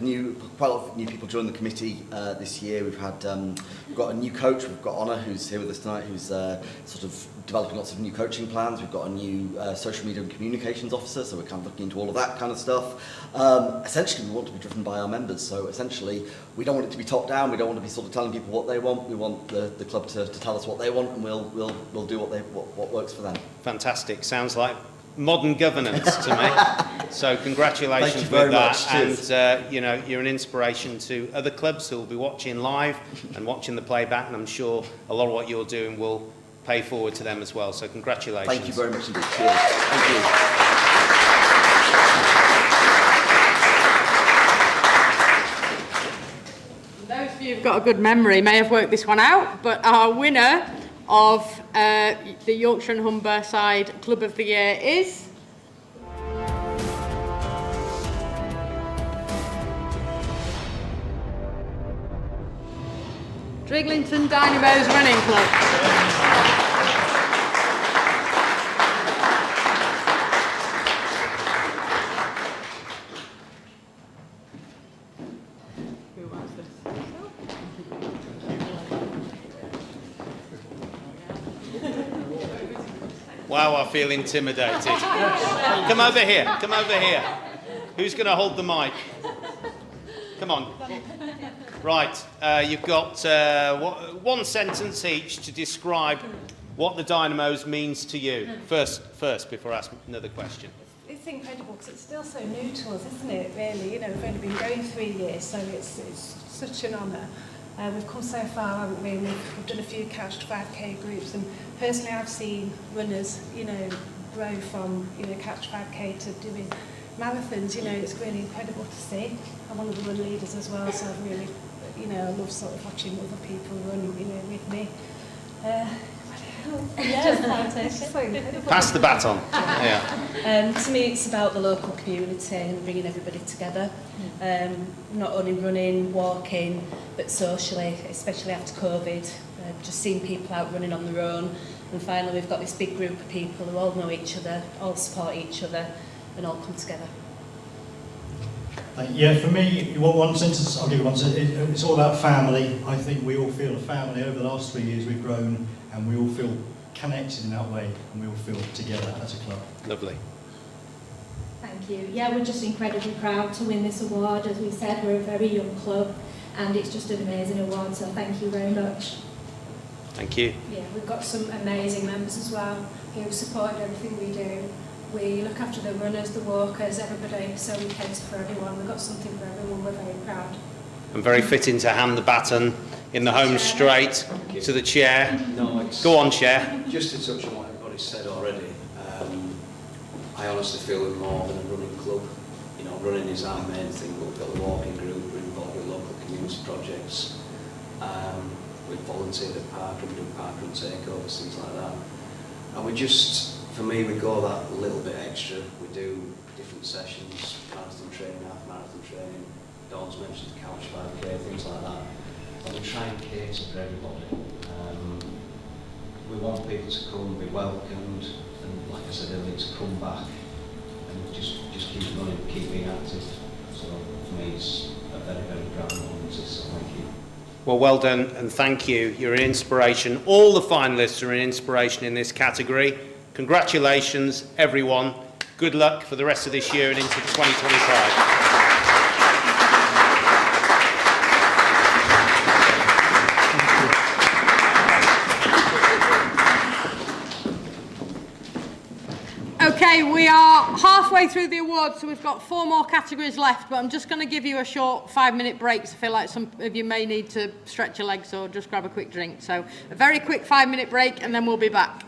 quite a lot of new people join the committee this year. We've got a new coach. We've got Honor, who's here with us tonight, who's sort of developing lots of new coaching plans. We've got a new social media and communications officer, so we're kind of looking into all of that kind of stuff. Essentially, we want to be driven by our members. So essentially, we don't want it to be top down. We don't want to be sort of telling people what they want. We want the club to tell us what they want, and we'll do what works for them. Fantastic. Sounds like modern governance to me. So congratulations Thank you very with that. much. And you know, you're an inspiration to other clubs who will be watching live and watching the playback, and I'm sure a lot of what you're doing will pay forward to them as well. So congratulations. Thank you very much indeed. Cheers. Thank you. Those of you who've got a good memory may have worked this one out, but our winner of the Yorkshire and Humberside Club of the Year is Driglington Dynamos Running Club. Wow, I feel intimidated. Come over here. Come over here. Who's going to hold the mic? Come on. Right, you've got one sentence each to describe what the Dynamos means to you. First, before I ask another question. It's incredible because it's still so new to us, isn't it, really? You know, we've only been going 3 years, so it's such an honour. We've come so far, haven't we? We've done a few couched 5k groups, and personally I've seen runners, you know, grow from, you know, couched 5k to doing marathons. You know, it's really incredible to see. I'm one of the run leaders as well, so I've really, you know, I love sort of watching other people run, you know, with me. Pass the baton. Yeah. To me, it's about the local community and bringing everybody together. Not only running, walking, but socially, especially after COVID. Just seeing people out running on their own. And finally, we've got this big group of people who all know each other, all support each other, and all come together. Yeah, for me, one sentence, I'll give you one sentence. It's all about family. I think we all feel a family. Over the last 3 years, we've grown, and we all feel connected in that way, and we all feel together as a club. Lovely. Thank you. Yeah, we're just incredibly proud to win this award. As we said, we're a very young club, and it's just an amazing award, so thank you very much. Thank you. Yeah, we've got some amazing members as well who support everything we do. We look after the runners, the walkers, everybody, so we cater for everyone. We've got something for everyone. We're very proud. And very fitting to hand the baton in the home straight to the chair. No, Go on, chair. Just to touch on what everybody's said already, I honestly feel we're more than a running club. You know, running is our main thing, but we've got the walking group, we're involved with local community projects. We've volunteered at parkrun, do parkrun takeovers, things like that. And we just, for me, we go that little bit extra. We do different sessions, marathon training, half marathon training, Dawn's mentioned couch 5k, things like that. And we try and cater for everybody. We want people to come, be welcomed, and like I said earlier, to come back and just keep running, keep being active. So for me, it's a very, very proud moment. So thank you. Well done, and thank you. You're an inspiration. All the finalists are an inspiration in this category. Congratulations, everyone. Good luck for the rest of this year and into 2025. Okay, we are halfway through the awards, so we've got 4 more categories left, but I'm just going to give you a short 5-minute break. So I feel like some of you may need to stretch your legs or just grab a quick drink. So a very quick 5-minute break, and then we'll be back.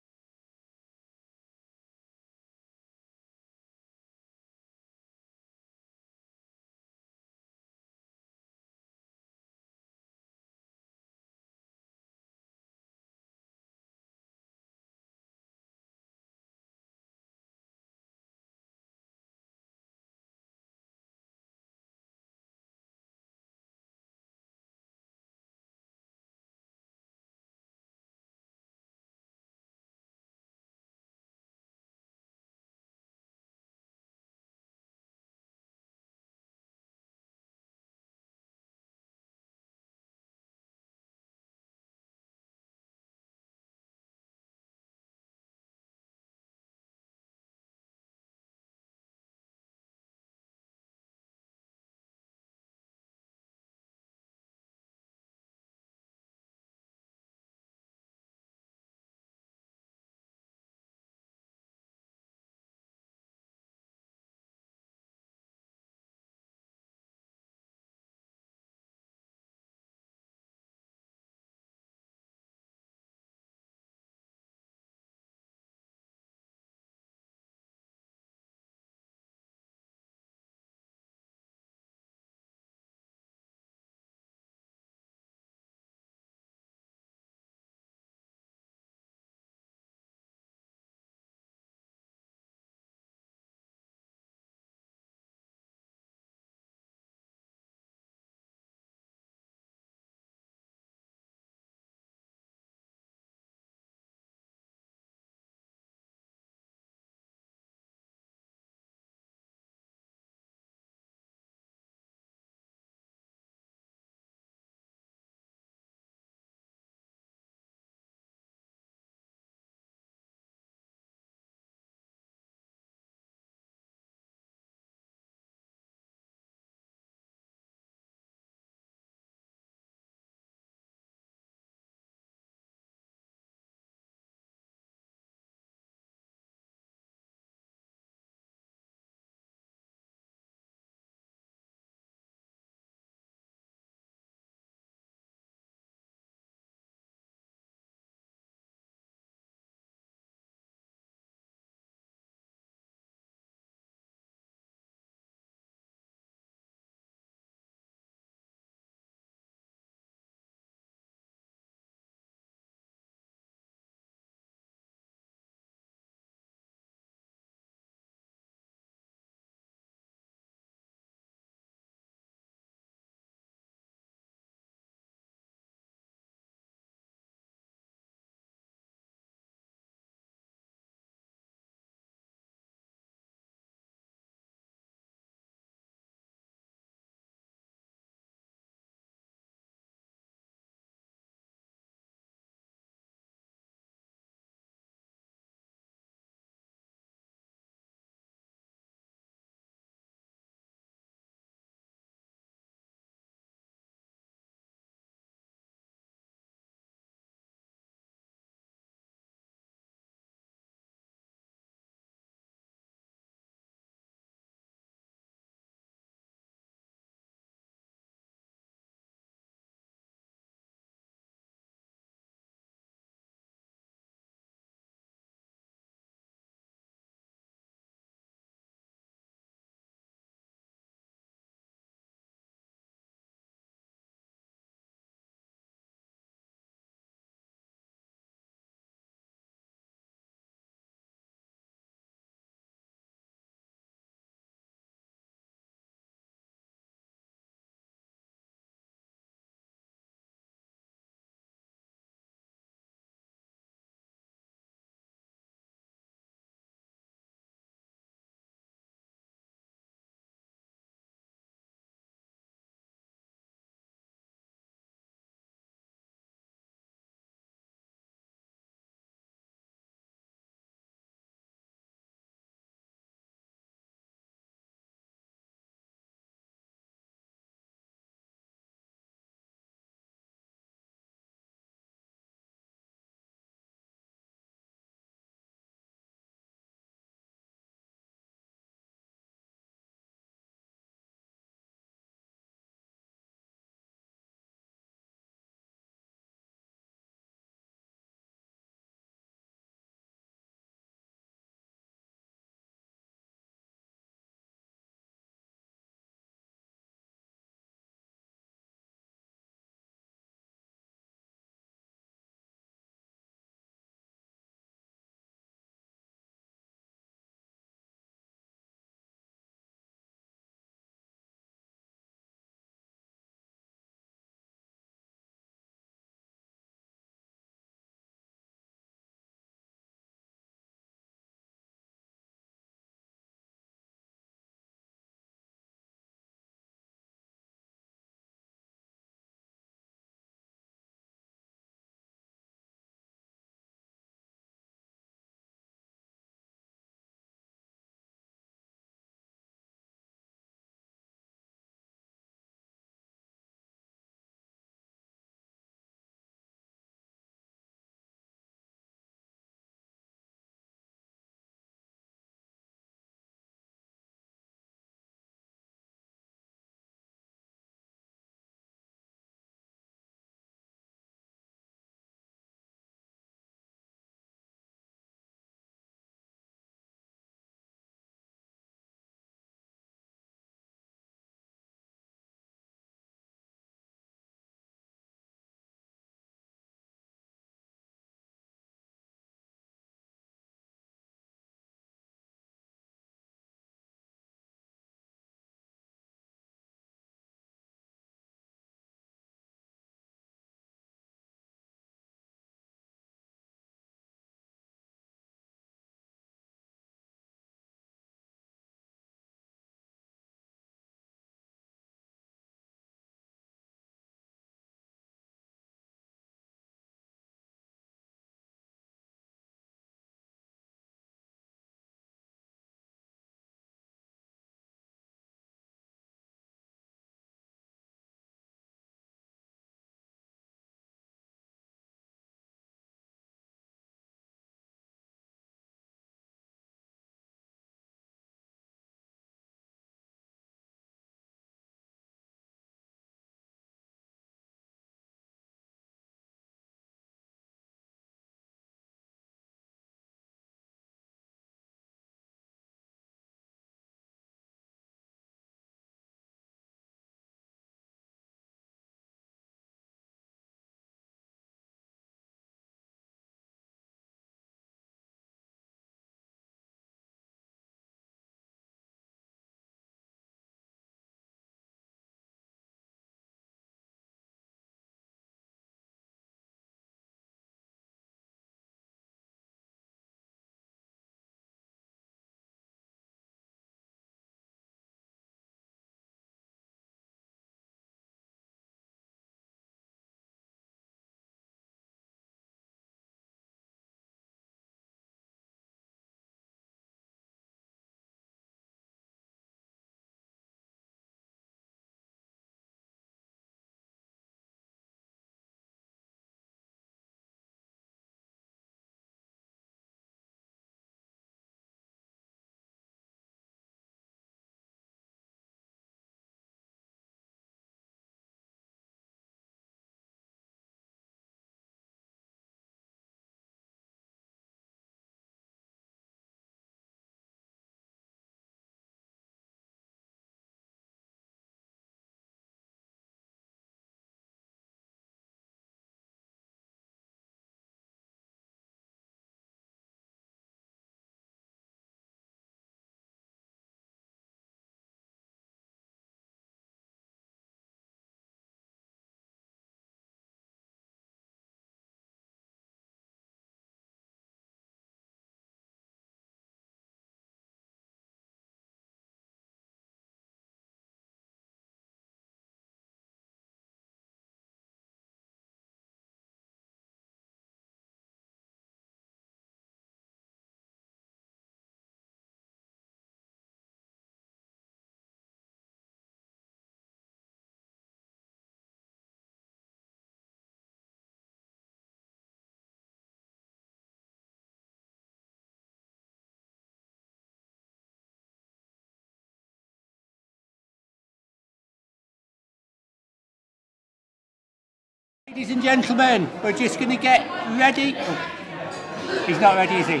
Ladies and gentlemen, we're just going to get ready. Oh, he's not ready, is he?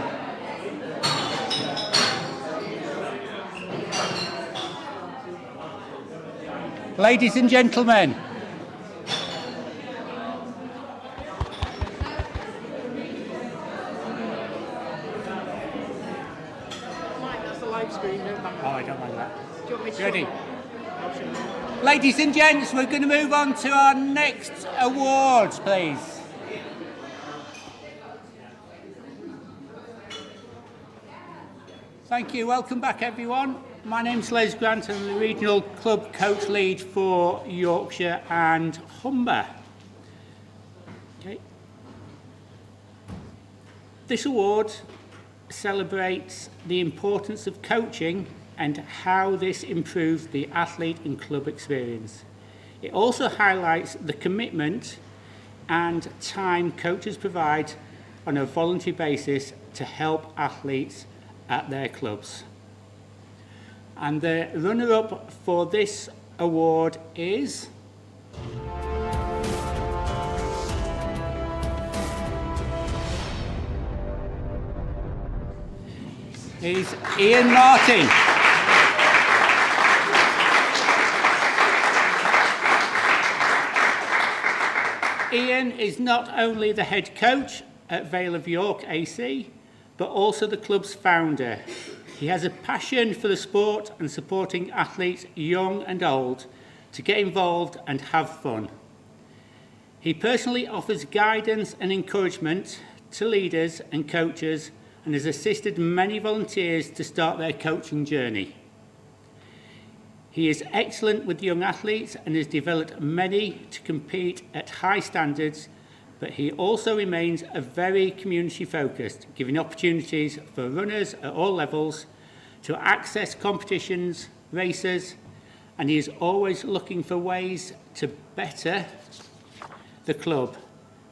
Ladies and gentlemen. That's the live stream, don't mind. Oh, I don't mind that. Do you want me to Ready? show you? Ladies and gents, we're going to move on to our next awards, please. Thank you. Welcome back, everyone. My name's Les Grant. I'm the Regional Club Coach Lead for Yorkshire and Humber. Okay. This award celebrates the importance of coaching and how this improves the athlete and club experience. It also highlights the commitment and time coaches provide on a voluntary basis to help athletes at their clubs. And the runner-up for this award is Ian Martin. Ian is not only the head coach at Vale of York AC, but also the club's founder. He has a passion for the sport and supporting athletes, young and old, to get involved and have fun. He personally offers guidance and encouragement to leaders and coaches and has assisted many volunteers to start their coaching journey. He is excellent with young athletes and has developed many to compete at high standards, but he also remains very community focused, giving opportunities for runners at all levels to access competitions, races, and he is always looking for ways to better the club,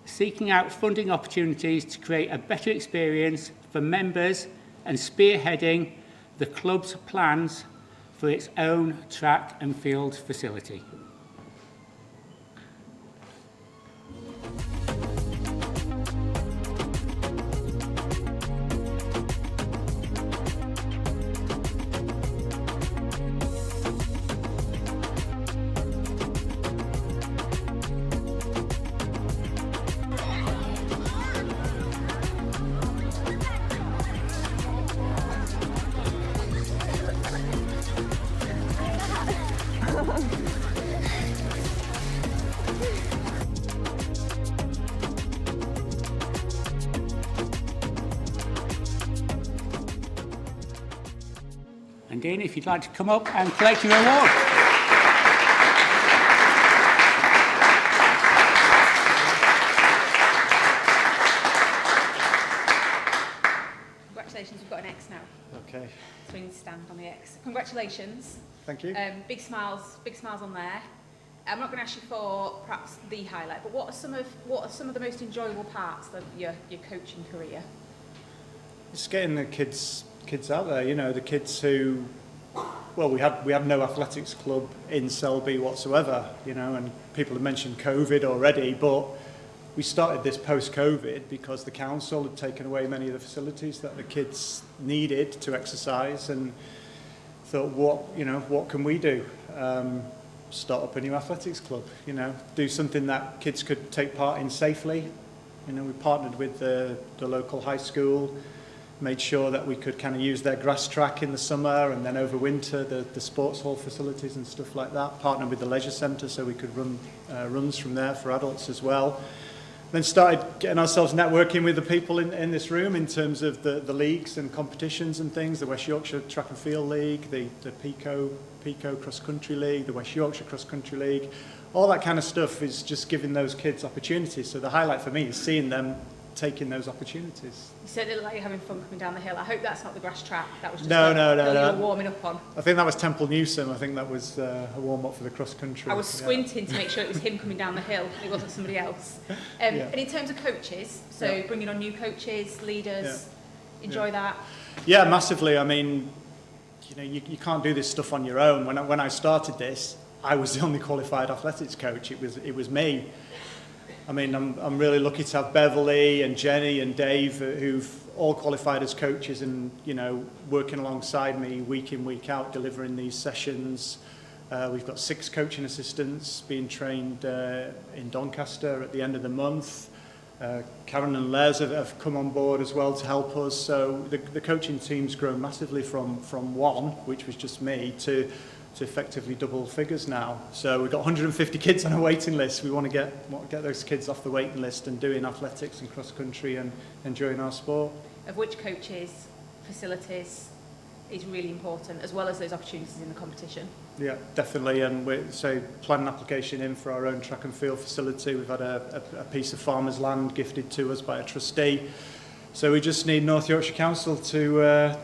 seeking out funding opportunities to create a better experience for members and spearheading the club's plans for its own track and field facility. And Dean, if you'd like to come up and collect your award. Congratulations, we've got an X now. Okay. So we need to stand on the X. Congratulations. Thank you. Big smiles on there. I'm not going to ask you for perhaps the highlight, but what are some of the most enjoyable parts of your coaching career? It's getting the kids out there, you know, the kids who, well, we had no athletics club in Selby whatsoever, you know, and people have mentioned COVID already, but we started this post-COVID because the council had taken away many of the facilities that the kids needed to exercise, and thought, what can we do? Start up a new athletics club, you know, do something that kids could take part in safely. You know, we partnered with the local high school, made sure that we could kind of use their grass track in the summer, and then over winter the sports hall facilities and stuff like that. Partnered with the leisure centre so we could run runs from there for adults as well. Then started getting ourselves networking with the people in this room in terms of the leagues and competitions and things, the West Yorkshire Track and Field League, the Pico Cross Country League, the West Yorkshire Cross Country League. All that kind of stuff is just giving those kids opportunities. So the highlight for me is seeing them taking those opportunities. You said it like you're having fun coming down the hill. I hope that's not the grass track. That was just No. you're warming up on. I think that was Temple Newsom. I think that was a warm-up for the cross country. I was squinting to make sure it was him coming down the hill. It wasn't somebody else. And in terms of coaches, so bringing on new coaches, leaders, enjoy that? Yeah, massively. I mean, you know, you can't do this stuff on your own. When I started this, I was the only qualified athletics coach. It was me. I mean, I'm really lucky to have Beverly and Jenny and Dave who've all qualified as coaches and, you know, working alongside me week in, week out, delivering these sessions. We've got 6 coaching assistants being trained in Doncaster at the end of the month. Karen and Les have come on board as well to help us. So the coaching team's grown massively from one, which was just me, to effectively double figures now. So we've got 150 kids on a waiting list. We want to get those kids off the waiting list and doing athletics and cross country and enjoying our sport. Of which coaches, facilities is really important, as well as those opportunities in the competition. Yeah, definitely. And we're planning an application in for our own track and field facility. We've had a piece of farmer's land gifted to us by a trustee. So we just need North Yorkshire Council to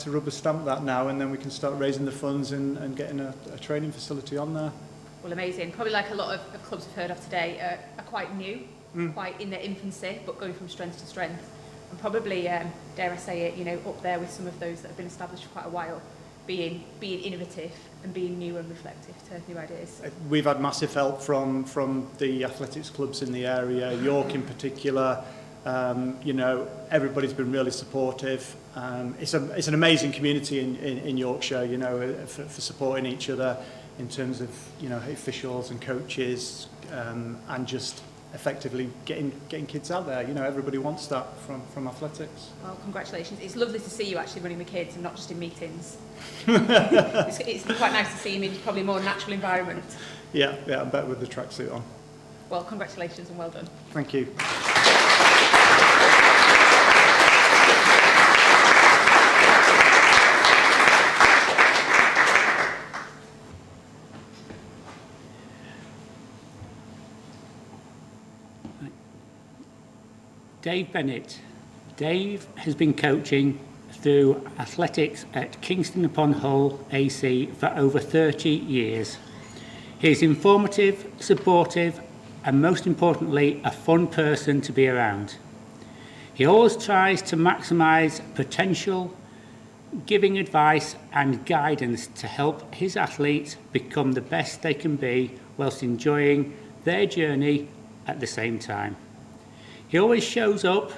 rubber stamp that now, and then we can start raising the funds and getting a training facility on there. Well, amazing. Probably like a lot of clubs we've heard of today are quite new, quite in their infancy, but going from strength to strength. And probably, dare I say it, you know, up there with some of those that have been established for quite a while, being innovative and being new and reflective to new ideas. We've had massive help from the athletics clubs in the area, York in particular. You know, everybody's been really supportive. It's an amazing community in Yorkshire, you know, for supporting each other in terms of, you know, officials and coaches, and just effectively getting kids out there. You know, everybody wants that from athletics. Well, congratulations. It's lovely to see you actually running the kids and not just in meetings. It's quite nice to see him in probably a more natural environment. Yeah, I'm better with the tracksuit on. Well, congratulations and well done. Thank you. Dave Bennett. Dave has been coaching through athletics at Kingston upon Hull AC for over 30 years. He is informative, supportive, and most importantly, a fun person to be around. He always tries to maximise potential, giving advice and guidance to help his athletes become the best they can be whilst enjoying their journey at the same time. He always shows up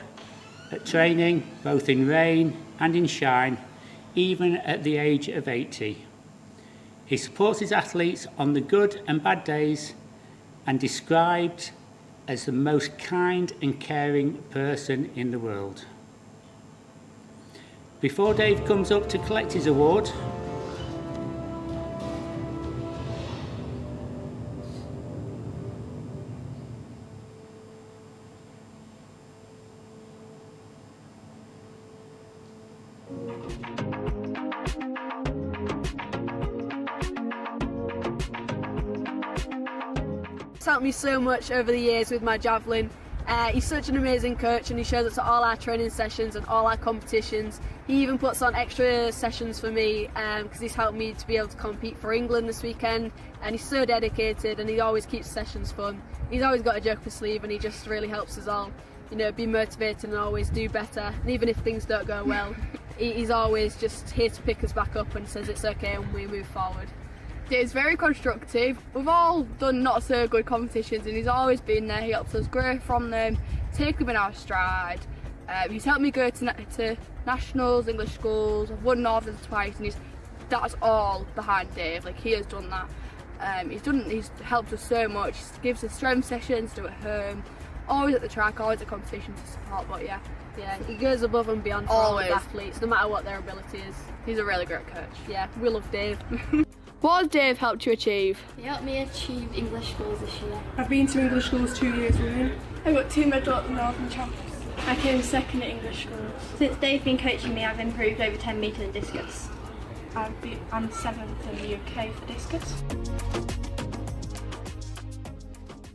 at training, both in rain and in shine, even at the age of 80. He supports his athletes on the good and bad days and described as the most kind and caring person in the world. Before Dave comes up to collect his award, He's helped me so much over the years with my javelin. He's such an amazing coach, and he shows up to all our training sessions and all our competitions. He even puts on extra sessions for me because he's helped me to be able to compete for England this weekend, and he's so dedicated and he always keeps sessions fun. He's always got a joke up his sleeve, and he just really helps us all, you know, be motivated and always do better. And even if things don't go well, he's always just here to pick us back up and says it's okay and we move forward. It's very constructive. We've all done not so good competitions and he's always been there. He helps us grow from them, take them in our stride. He's helped me go to nationals, English schools. I've won Northern twice, and that's all behind Dave. Like, he has done that. He's helped us so much. He gives us strength sessions, do at home, always at the track, always at competition to support. But yeah, he goes above and beyond for all his athletes, no matter what their ability is. He's a really great coach. Yeah, we love Dave. What has Dave helped you achieve? He helped me achieve English schools this year. I've been to English schools 2 years running. I got 2 medals at the Northern Champs. I came second at English schools. Since Dave's been coaching me, I've improved over 10 metres in discus. I'm 7th in the UK for discus.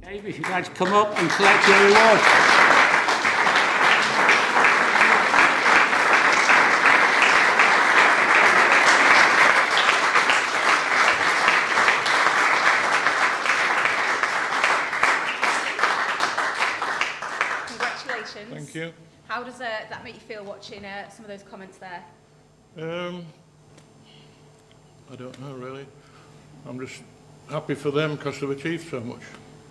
Dave, if you'd like to come up and collect your award. Thank you. How does that make you feel watching some of those comments there? I don't know really. I'm just happy for them because they've achieved so much.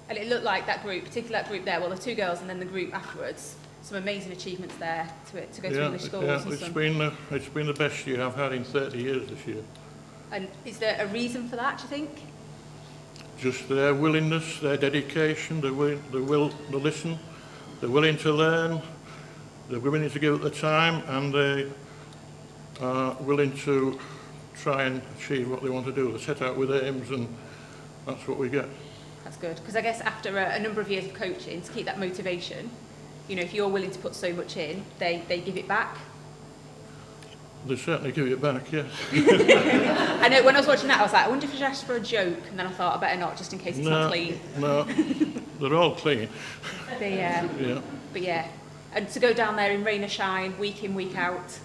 And it looked like that group, particularly that group there, well, the two girls and then the group afterwards, some amazing achievements there to go to English schools. Yeah, and it's been the best year I've had in 30 years this year. And is there a reason for that, do you think? Just their willingness, their dedication, the will to listen, they're willing to learn, they're willing to give it the time, and they are willing to try and achieve what they want to do. They set out with aims, and that's what we get. That's good, because I guess after a number of years of coaching, to keep that motivation, you know, if you're willing to put so much in, they give it back. They certainly give it back, yes. I know, when I was watching that, I was like, I wonder if I should ask for a joke, and then I thought, I better not, just in case it's not clean. No, they're all clean. Yeah. But yeah, and to go down there in rain or shine, week in, week out,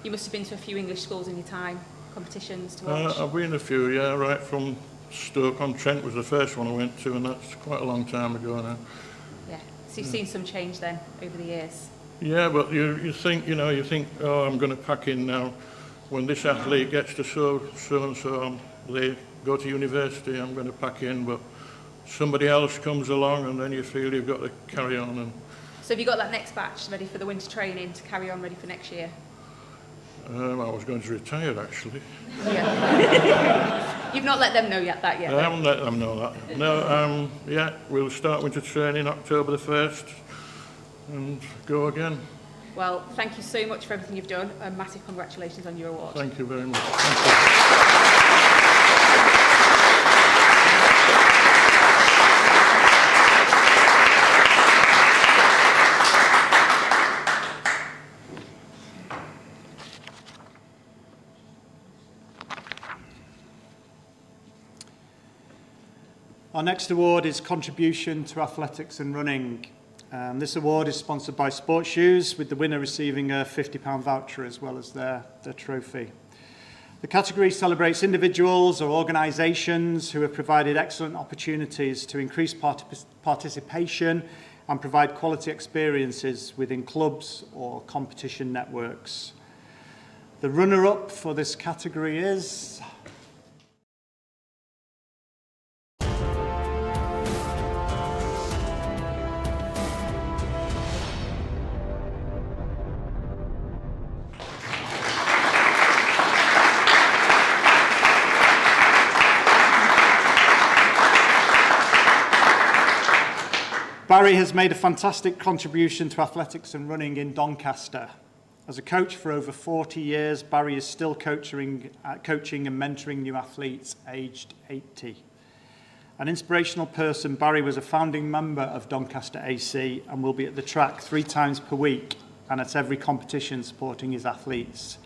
you must have been to a few English schools in your time, competitions to watch. I've been a few, yeah, right from Stoke-on-Trent was the first one I went to, and that's quite a long time ago now. Yeah, so you've seen some change then over the years. Yeah, but you think, oh, I'm going to pack in now. When this athlete gets to so-and-so, they go to university, I'm going to pack in, but somebody else comes along and then you feel you've got to carry on. And So have you got that next batch ready for the winter training to carry on ready for next year? I was going to retire, actually. Yeah. You've not let them know yet that yet? I haven't let them know that. No, yeah, we'll start winter training October the 1st and go again. Well, thank you so much for everything you've done, and massive congratulations on your award. Thank you very much. Thank you. Our next award is Contribution to Athletics and Running. This award is sponsored by Sports Shoes, with the winner receiving a £50 voucher as well as their trophy. The category celebrates individuals or organisations who have provided excellent opportunities to increase participation and provide quality experiences within clubs or competition networks. The runner-up for this category is... Barry has made a fantastic contribution to athletics and running in Doncaster. As a coach for over 40 years, Barry is still coaching and mentoring new athletes aged 80. An inspirational person, Barry was a founding member of Doncaster AC and will be at the track 3 times per week and at every competition supporting his athletes.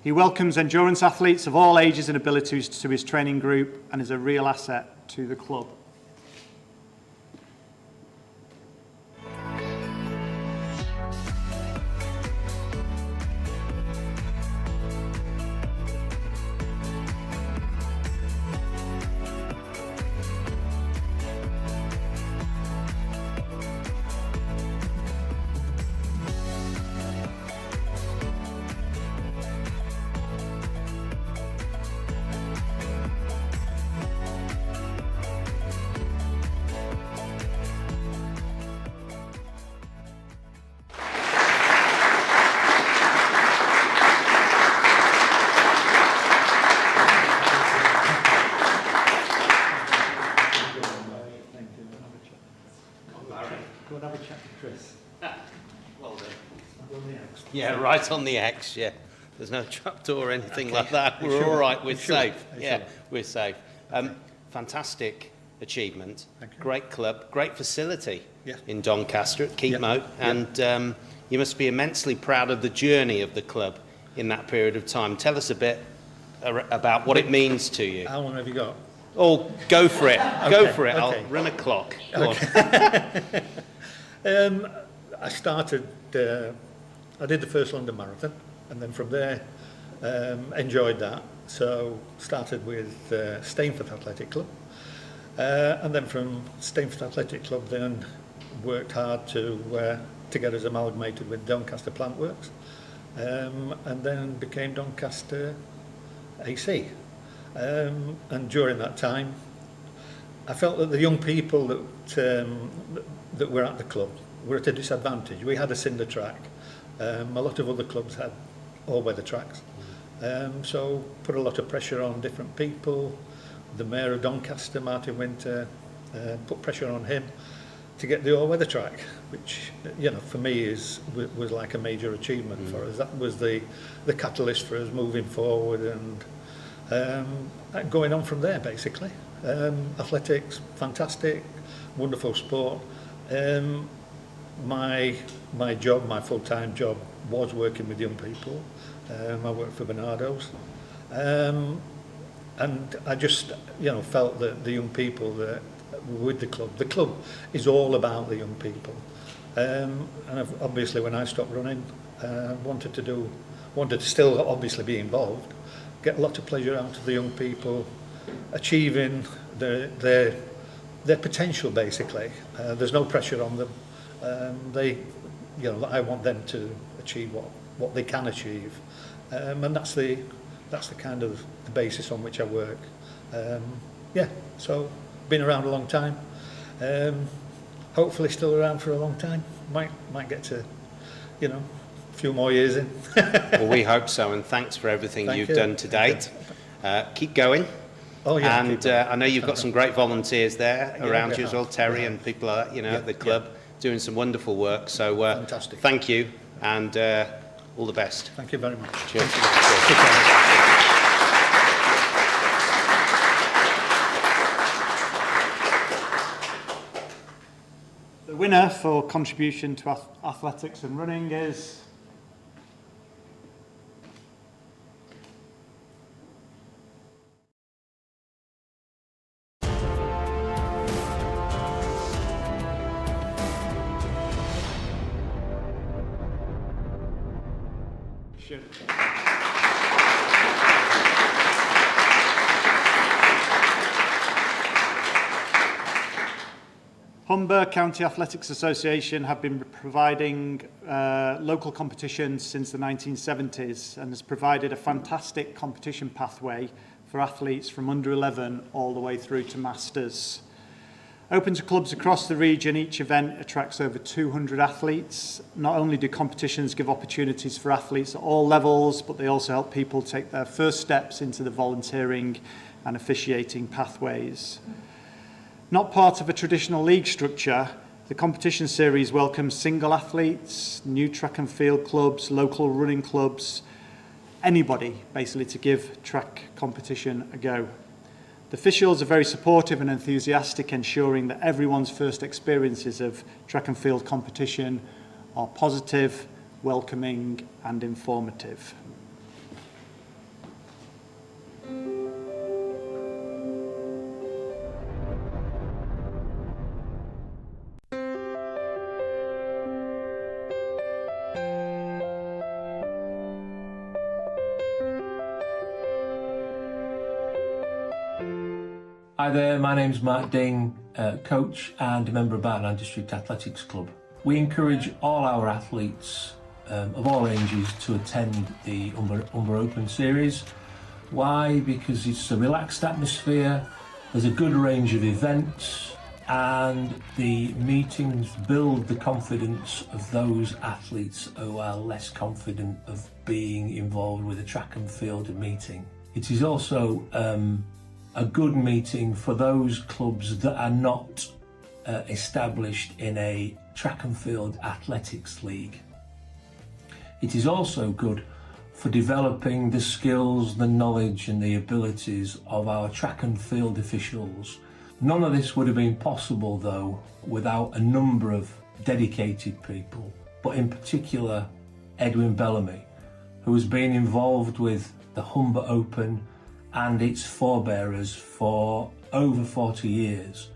He welcomes endurance athletes of all ages and abilities to his training group and is a real asset to the club. Yeah, right on the X, yeah. There's no trapdoor or anything like that. We're all right, we're safe. Yeah, we're safe. Fantastic achievement. Great club, great facility in Doncaster at Keepmoat. And you must be immensely proud of the journey of the club in that period of time. Tell us a bit about what it means to you. How long have you got? Oh, go for it. Go for it. Okay. I'll run a clock. Go on. I started... I did the first London Marathon, and then from there enjoyed that. So started with Stainforth Athletic Club, and then from Stainforth Athletic Club then worked hard to get us amalgamated with Doncaster Plant Works, and then became Doncaster AC. And during that time I felt that the young people that were at the club were at a disadvantage. We had a cinder track. A lot of other clubs had all-weather tracks. So put a lot of pressure on different people. The Mayor of Doncaster, Martin Winter, put pressure on him to get the all-weather track, which, you know, for me was like a major achievement for us. That was the catalyst for us moving forward and going on from there, basically. Athletics, fantastic, wonderful sport. My job, my full-time job, was working with young people. I worked for Bernardo's. And I just, you know, felt that the young people that were with the club is all about the young people. And obviously when I stopped running, wanted to still obviously be involved, get a lot of pleasure out of the young people, achieving their potential, basically. There's no pressure on them. You know, I want them to achieve what they can achieve, and that's the kind of the basis on which I work. Yeah, so been around a long time. Hopefully still around for a long time. Might get to, you know, a few more years in. Well, we hope so, and thanks for everything you've done to date. Keep going. Oh yeah. And I know you've got some great volunteers there around you as well, Terry, and people are, you know, at the club doing some wonderful work. So fantastic. Thank you, and all the best. Thank you very much. Cheers. The winner for contribution to athletics and running is Humber County Athletics Association have been providing local competitions since the 1970s and has provided a fantastic competition pathway for athletes from under 11 all the way through to masters. Open to clubs across the region, each event attracts over 200 athletes. Not only do competitions give opportunities for athletes at all levels, but they also help people take their first steps into the volunteering and officiating pathways. Not part of a traditional league structure, the competition series welcomes single athletes, new track and field clubs, local running clubs, anybody basically to give track competition a go. The officials are very supportive and enthusiastic, ensuring that everyone's first experiences of track and field competition are positive, welcoming and informative. Hi there, my name's Mark Ding, coach and a member of Barton District Athletics Club. We encourage all our athletes of all ages to attend the Humber Open Series. Why? Because it's a relaxed atmosphere, there's a good range of events, and the meetings build the confidence of those athletes who are less confident of being involved with a track and field meeting. It is also a good meeting for those clubs that are not established in a track and field athletics league. It is also good for developing the skills, the knowledge and the abilities of our track and field officials. None of this would have been possible though without a number of dedicated people, but in particular Edwin Bellamy, who has been involved with the Humber Open and its forebearers for over 40 years,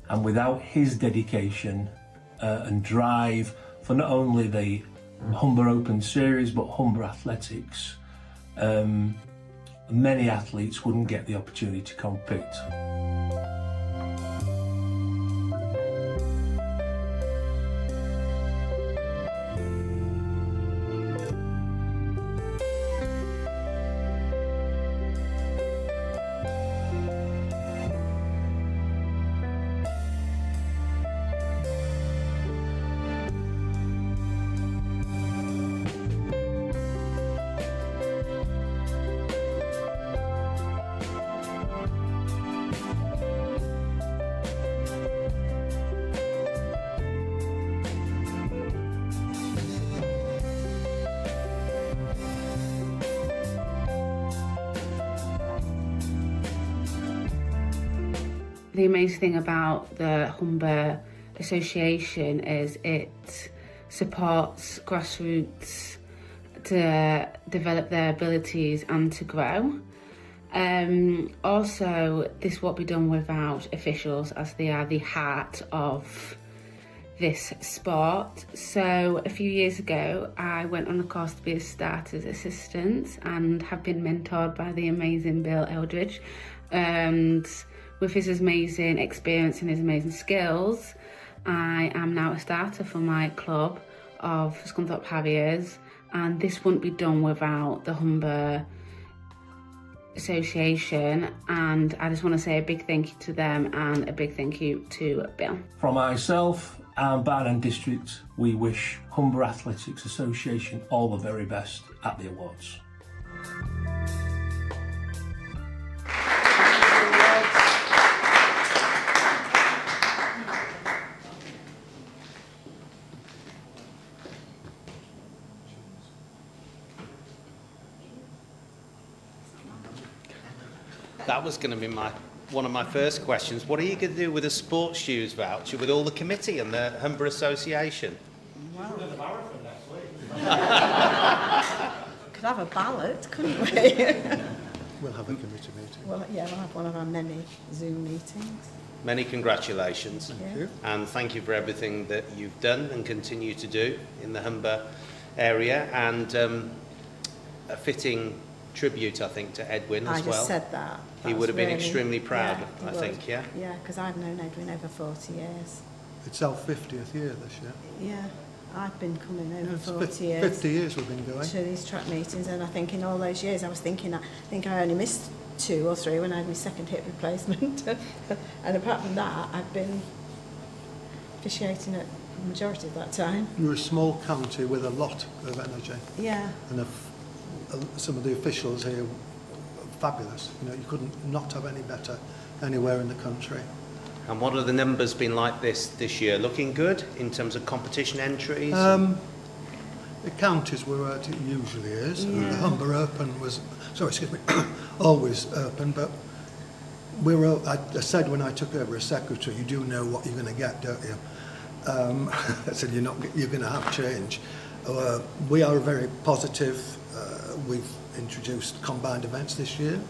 and without his dedication and drive for not only the Humber Open Series but Humber Athletics, many athletes wouldn't get the opportunity to compete. the amazing thing about the Humber Association is it supports grassroots to develop their abilities and to grow. Also, this won't be done without officials, as they are the heart of this sport. So a few years ago I went on a course to be a starter's assistant and have been mentored by the amazing Bill Eldridge, and with his amazing experience and his amazing skills, I am now a starter for my club of Scunthorpe Harriers, and this wouldn't be done without the Humber Association, and I just want to say a big thank you to them and a big thank you to Bill. From myself and Barnet District, we wish Humber Athletics Association all the very best at the awards. That was going to be one of my first questions. What are you going to do with a sports shoes voucher with all the committee and the Humber Association? Well, could have a ballot, couldn't we? We'll have a committee meeting. Well, yeah, we'll have one of our many Zoom meetings. Many congratulations. Thank you. And thank you for everything that you've done and continue to do in the Humber area, and a fitting tribute, I think, to Edwin as well. I just said that. He would have been really, extremely proud, yeah, I think, yeah? Yeah, because I've known Edwin over 40 years. It's our 50th year this year. Yeah, I've been coming over It's 40 years. 50 years we've been going. To these track meetings, and I think in all those years I think I only missed 2 or 3 when I had my second hip replacement. And apart from that, I've been officiating at the majority of that time. You're a small county with a lot of energy. Yeah. And some of the officials here are fabulous. You know, you couldn't not have any better anywhere in the country. And what have the numbers been like this year? Looking good in terms of competition entries? The counties were where it usually is. Yeah. The Humber Open was, always open, but I said when I took over as secretary, you do know what you're going to get, don't you? I said you're going to have change. We are very positive. We've introduced combined events this year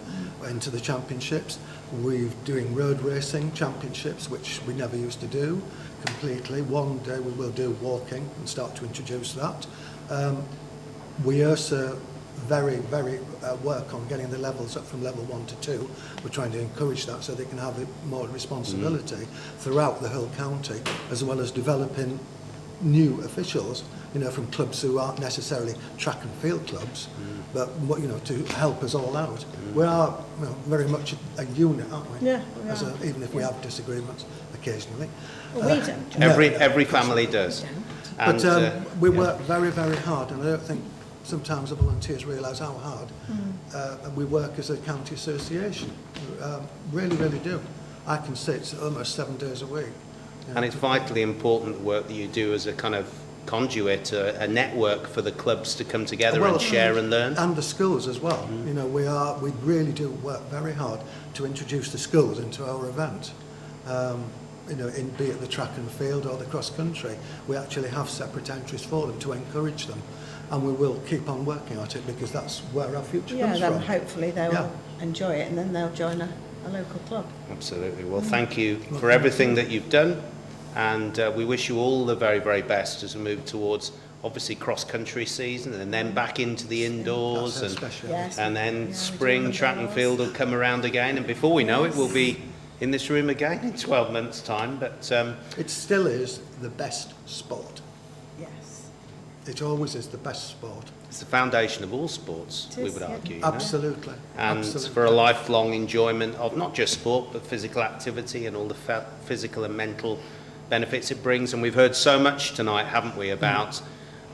into the championships. We're doing road racing championships, which we never used to do completely. One day we will do walking and start to introduce that. We also very work on getting the levels up from level 1 to 2. We're trying to encourage that so they can have more responsibility throughout the whole county, as well as developing new officials, you know, from clubs who aren't necessarily track and field clubs, but you know, to help us all out. We are very much a unit, aren't we? Yeah, we are. Even if we have disagreements occasionally. Well, we don't. Every family does. And, but we work very hard, and I don't think sometimes the volunteers realise how hard we work as a county association. Really do. I can sit almost 7 days a week. And it's vitally important work that you do as a kind of conduit, a network for the clubs to come together and share and learn. And the schools as well. You know, we really do work very hard to introduce the schools into our event. You know, be it the track and field or the cross country, we actually have separate entries for them to encourage them, and we will keep on working at it because that's where our future comes then from. hopefully they'll enjoy it, and then they'll join a local club. Absolutely. Well, thank you for everything that you've done, and we wish you all the very best as we move towards obviously cross-country season, and then back into the indoors, and then spring track and field will come around again, and before we know it, we'll be in this room again in 12 months' time. But it still is the best sport. Yes. It always is the best sport. It's the foundation of all sports, we would argue. Absolutely. And for a lifelong enjoyment of not just sport, but physical activity and all the physical and mental benefits it brings. And we've heard so much tonight, haven't we, about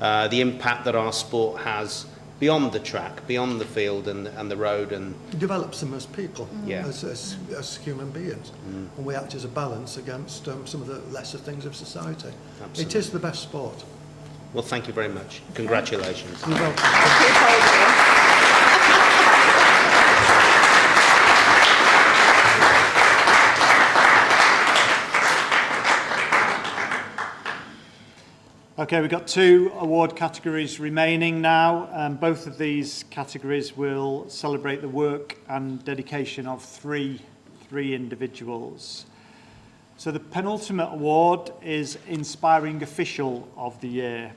the impact that our sport has beyond the track, beyond the field and the road. And it develops them as people, yeah. as human beings. And we act as a balance against some of the lesser things of society. Absolutely. It is the best sport. Well, thank you very much. Congratulations. You're welcome. Okay, we've got 2 award categories remaining now. Both of these categories will celebrate the work and dedication of three individuals. So the penultimate award is Inspiring Official of the Year.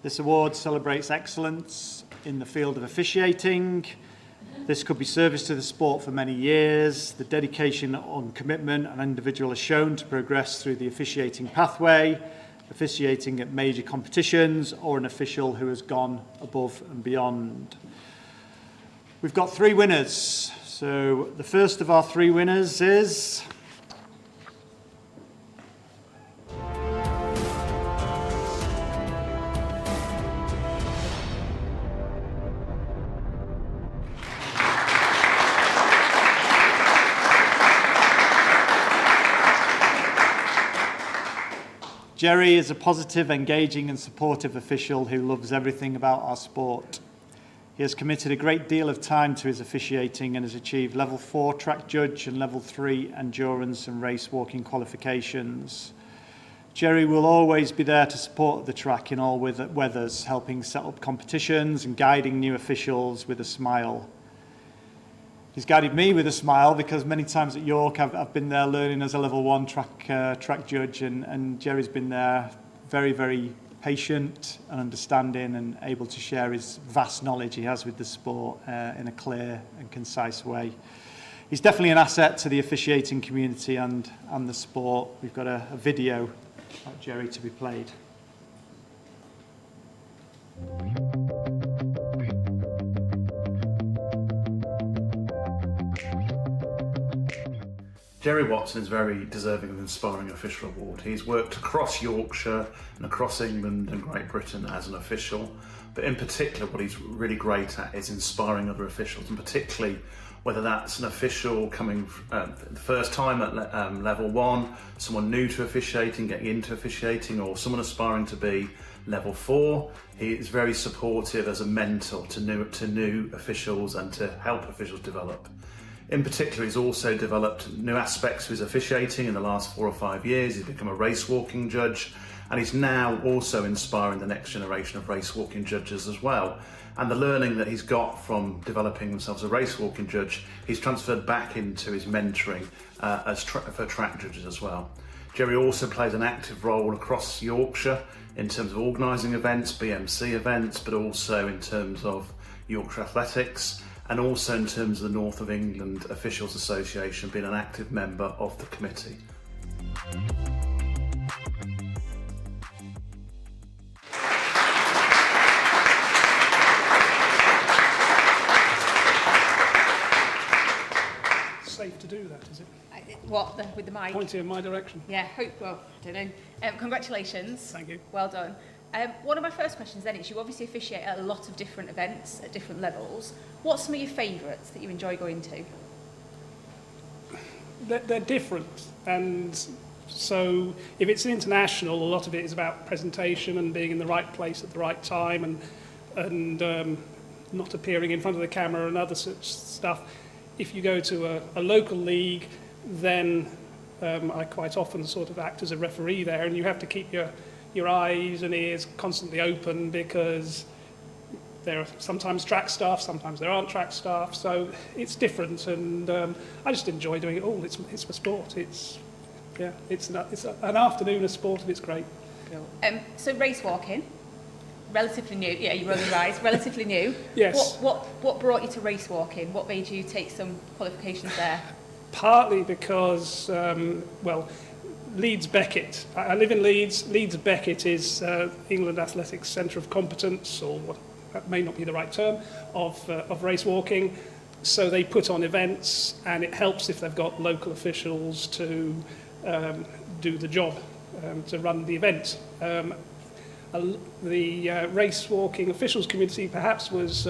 This award celebrates excellence in the field of officiating. This could be service to the sport for many years. The dedication and commitment an individual has shown to progress through the officiating pathway, officiating at major competitions, or an official who has gone above and beyond. We've got 3 winners. So the first of our 3 winners is Jerry is a positive, engaging and supportive official who loves everything about our sport. He has committed a great deal of time to his officiating and has achieved level 4 track judge and level 3 endurance and race walking qualifications. Jerry will always be there to support the track in all weathers, helping set up competitions and guiding new officials with a smile. He's guided me with a smile because many times at York I've been there learning as a level 1 track judge, and Jerry's been there very, very patient and understanding and able to share his vast knowledge he has with the sport in a clear and concise way. He's definitely an asset to the officiating community and the sport. We've got a video about Jerry to be played. Jerry Watson is very deserving of the Inspiring Official Award. He's worked across Yorkshire and across England and Great Britain as an official, but in particular what he's really great at is inspiring other officials, and particularly whether that's an official coming the first time at level 1, someone new to officiating, getting into officiating, or someone aspiring to be level 4. He is very supportive as a mentor to new officials and to help officials develop. In particular, he's also developed new aspects of his officiating in the last 4 or 5 years. He's become a race walking judge, and he's now also inspiring the next generation of race walking judges as well. And the learning that he's got from developing himself as a race walking judge, he's transferred back into his mentoring for track judges as well. Jerry also plays an active role across Yorkshire in terms of organising events, BMC events, but also in terms of Yorkshire Athletics, and also in terms of the North of England Officials Association, being an active member of the committee. Safe to do that, is it? With the mic? Pointing in my direction. Yeah, I don't know. Congratulations. Thank you. Well done. One of my first questions then is, you obviously officiate at a lot of different events at different levels. What's some of your favourites that you enjoy going to? They're different, and so if it's an international, a lot of it is about presentation and being in the right place at the right time, and not appearing in front of the camera and other such stuff. If you go to a local league, then I quite often sort of act as a referee there, and you have to keep your eyes and ears constantly open, because there are sometimes track staff, sometimes there aren't track staff, so it's different, and I just enjoy doing it all. It's for sport. It's an afternoon of sport, and it's great. Cool. So race walking, relatively new. Yeah, you roll your eyes. Relatively new. Yes. What brought you to race walking? What made you take some qualifications there? Partly because, Leeds Beckett. I live in Leeds. Leeds Beckett is England Athletics Centre of Competence, or what, that may not be the right term, of race walking. So they put on events, and it helps if they've got local officials to do the job, to run the event. The race walking officials community perhaps was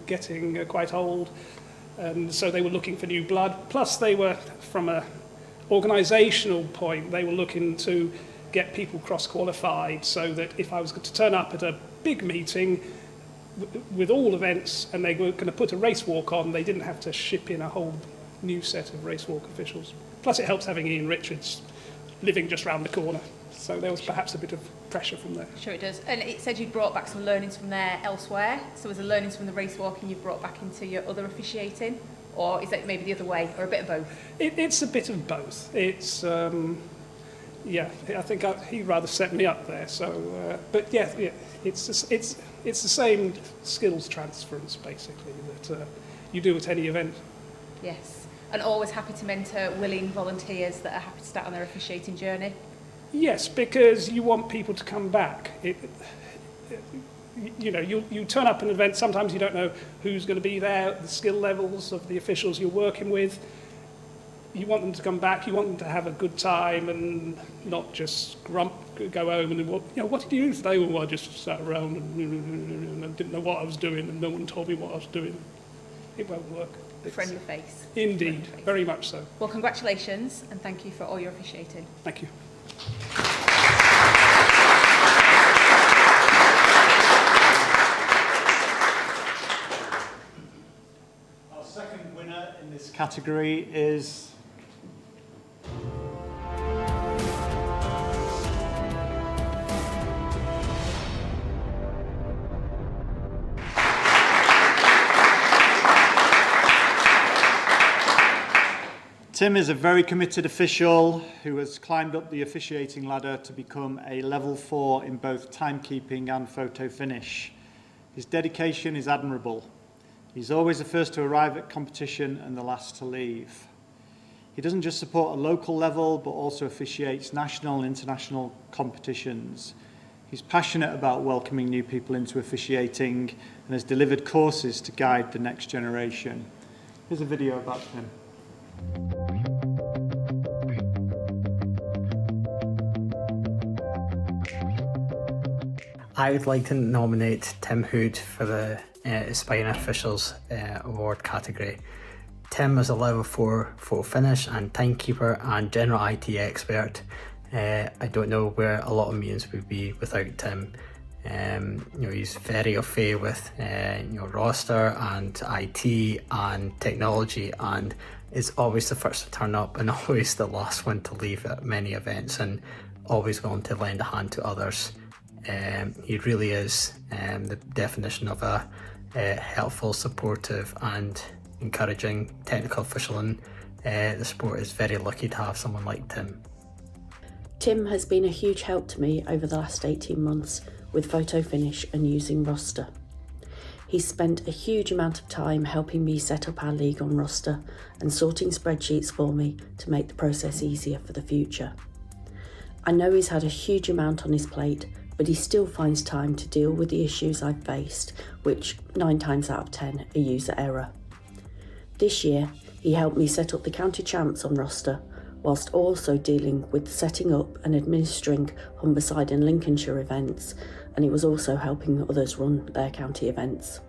getting quite old, and so they were looking for new blood. Plus they were, from a organisational point, they were looking to get people cross-qualified, so that if I was to turn up at a big meeting with all events and they were going to put a race walk on, they didn't have to ship in a whole new set of race walk officials. Plus it helps having Ian Richards living just round the corner. So there was perhaps a bit of pressure from there. Sure it does. And it said you'd brought back some learnings from there elsewhere. So was the learnings from the race walking you've brought back into your other officiating? Or is it maybe the other way, or a bit of both? It's a bit of both. It's, yeah, I think he'd rather set me up there. So, but yeah, it's the same skills transference, basically, that you do at any event. Yes. And always happy to mentor willing volunteers that are happy to start on their officiating journey? Yes, because you want people to come back. You know, you turn up an event, sometimes you don't know who's going to be there, the skill levels of the officials you're working with. You want them to come back, you want them to have a good time and not just go home and, you know, what did you do today? Well, I just sat around and I didn't know what I was doing and no one told me what I was doing. It won't work. Friendly face. Indeed, face. Very much so. Well, congratulations and thank you for all your officiating. Thank you. Our second winner in this category is Tim is a very committed official who has climbed up the officiating ladder to become a level 4 in both timekeeping and photo finish. His dedication is admirable. He's always the first to arrive at competition and the last to leave. He doesn't just support a local level, but also officiates national and international competitions. He's passionate about welcoming new people into officiating and has delivered courses to guide the next generation. Here's a video about Tim. I would like to nominate Tim Hood for the Aspiring Officials Award category. Tim is a level 4 photo finish and timekeeper and general IT expert. I don't know where a lot of meetings would be without Tim. You know, he's very au fait with you know, roster and IT and technology, and is always the first to turn up and always the last one to leave at many events, and always willing to lend a hand to others. He really is the definition of a helpful, supportive and encouraging technical official, and the sport is very lucky to have someone like Tim. Tim has been a huge help to me over the last 18 months with photo finish and using roster. He's spent a huge amount of time helping me set up our league on roster and sorting spreadsheets for me to make the process easier for the future. I know he's had a huge amount on his plate, but he still finds time to deal with the issues I've faced, which 9 times out of 10 are user error. This year, he helped me set up the county champs on roster, whilst also dealing with setting up and administering Humberside and Lincolnshire events, and he was also helping others run their county events.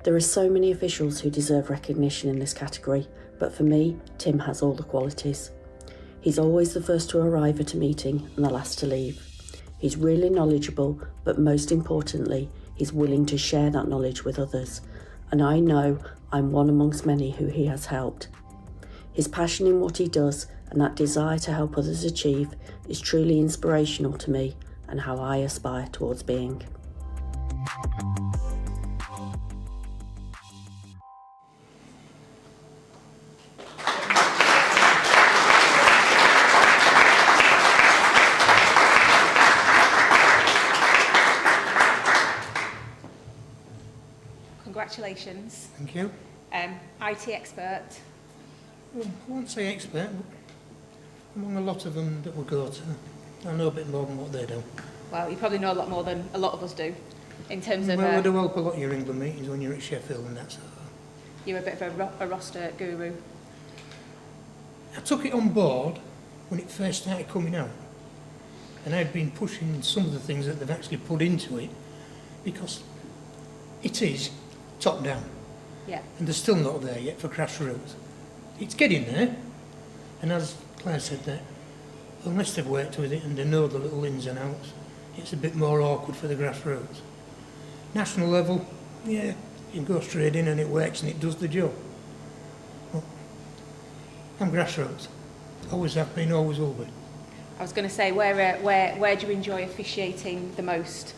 There are so many officials who deserve recognition in this category, but for me, Tim has all the qualities. He's always the first to arrive at a meeting and the last to leave. He's really knowledgeable, but most importantly, he's willing to share that knowledge with others, and I know I'm one amongst many who he has helped. His passion in what he does and that desire to help others achieve is truly inspirational to me and how I aspire towards being. Congratulations. Thank you. IT expert. Well, I won't say expert, but among a lot of them that we go to, I know a bit more than what they do. Well, you probably know a lot more than a lot of us do, in terms of... Well, I do help a lot of your England meetings when you're at Sheffield and that sort of. You're a bit of a roster guru. I took it on board when it first started coming out, and I'd been pushing some of the things that they've actually put into it, because it is top down. Yeah. And they're still not there yet for grassroots. It's getting there, and as Claire said there, unless they've worked with it and they know the little ins and outs, it's a bit more awkward for the grassroots. National level, yeah, you go straight in and it works and it does the job. Well, I'm grassroots. Always have been, always will be. I was going to say, where do you enjoy officiating the most?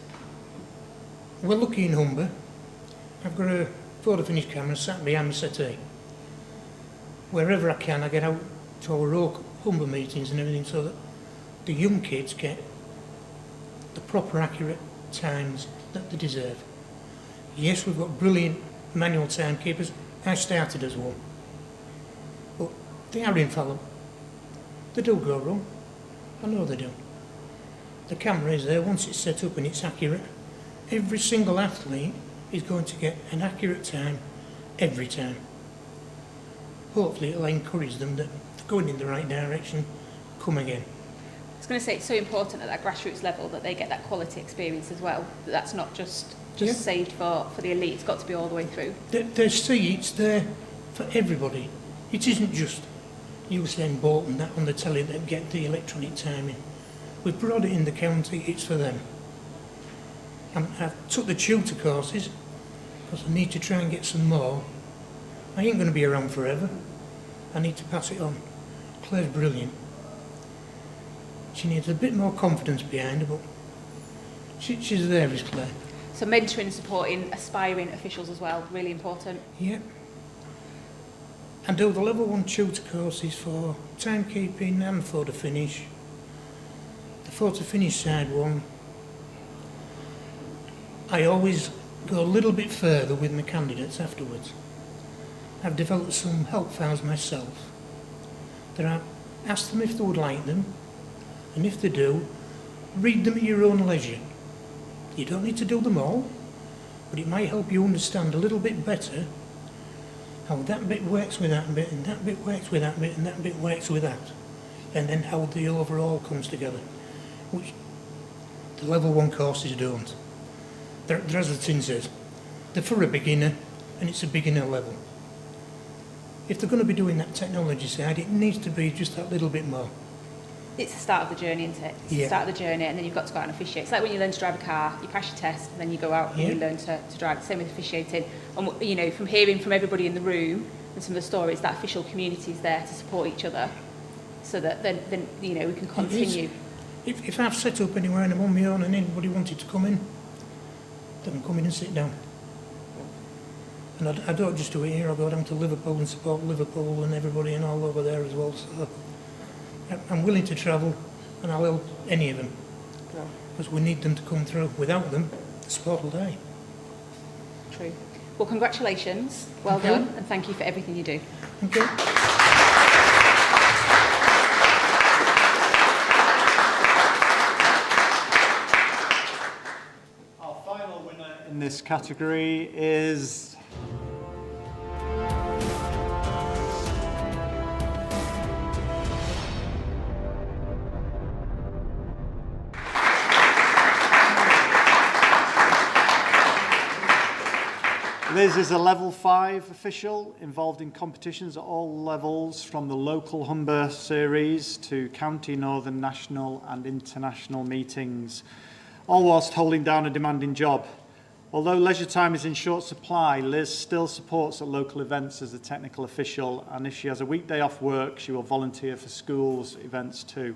We're lucky in Humber. I've got a photo finish camera sat behind my settee. Wherever I can, I get out to our Humber meetings and everything so that the young kids get the proper accurate times that they deserve. Yes, we've got brilliant manual timekeepers. I started as one. But they are infallible. They do go wrong. I know they do. The camera is there. Once it's set up and it's accurate, every single athlete is going to get an accurate time every time. Hopefully it'll encourage them that they're going in the right direction, come again. I was going to say, it's so important at that grassroots level that they get that quality experience as well. That's not just saved for the elite, it's got to be all the way through. They see it's there for everybody. It isn't just Usain Bolt and that on the telly that get the electronic timing. We've brought it in the county, it's for them. I've took the tutor courses because I need to try and get some more. I ain't going to be around forever. I need to pass it on. Claire's brilliant. She needs a bit more confidence behind her, but she's there, is Claire. So mentoring and supporting aspiring officials as well, really important. Yeah. I do the level 1 tutor courses for timekeeping and photo finish. The photo finish side one, I always go a little bit further with my candidates afterwards. I've developed some help files myself. I ask them if they would like them, and if they do, read them at your own leisure. You don't need to do them all, but it might help you understand a little bit better how that bit works with that bit, and that bit works with that bit, and that bit works with that, and then how the overall comes together, which the level 1 courses don't. They're, as the tin says, they're for a beginner, and it's a beginner level. If they're going to be doing that technology side, it needs to be just that little bit more. It's the start of the journey, isn't it? It's the start of the journey, and then you've got to go out and officiate. It's like when you learn to drive a car, you pass your test, and then you go out and you learn to drive. Same with officiating. And you know, from hearing from everybody in the room and some of the stories, that official community is there to support each other, so that then you know we can continue. If I've set up anywhere and I'm on my own and anybody wanted to come in, they can come in and sit down. And I don't just do it here, I go down to Liverpool and support Liverpool and everybody and all over there as well. So I'm willing to travel and I'll help any of them. Because we need them to come through. Without them, the sport will die. True. Well, congratulations. Well done. And thank you for everything you do. Thank you. Our final winner in this category is Liz is a level 5 official involved in competitions at all levels, from the local Humber series to county, northern, national and international meetings, all whilst holding down a demanding job. Although leisure time is in short supply, Liz still supports at local events as a technical official, and if she has a weekday off work, she will volunteer for schools events too.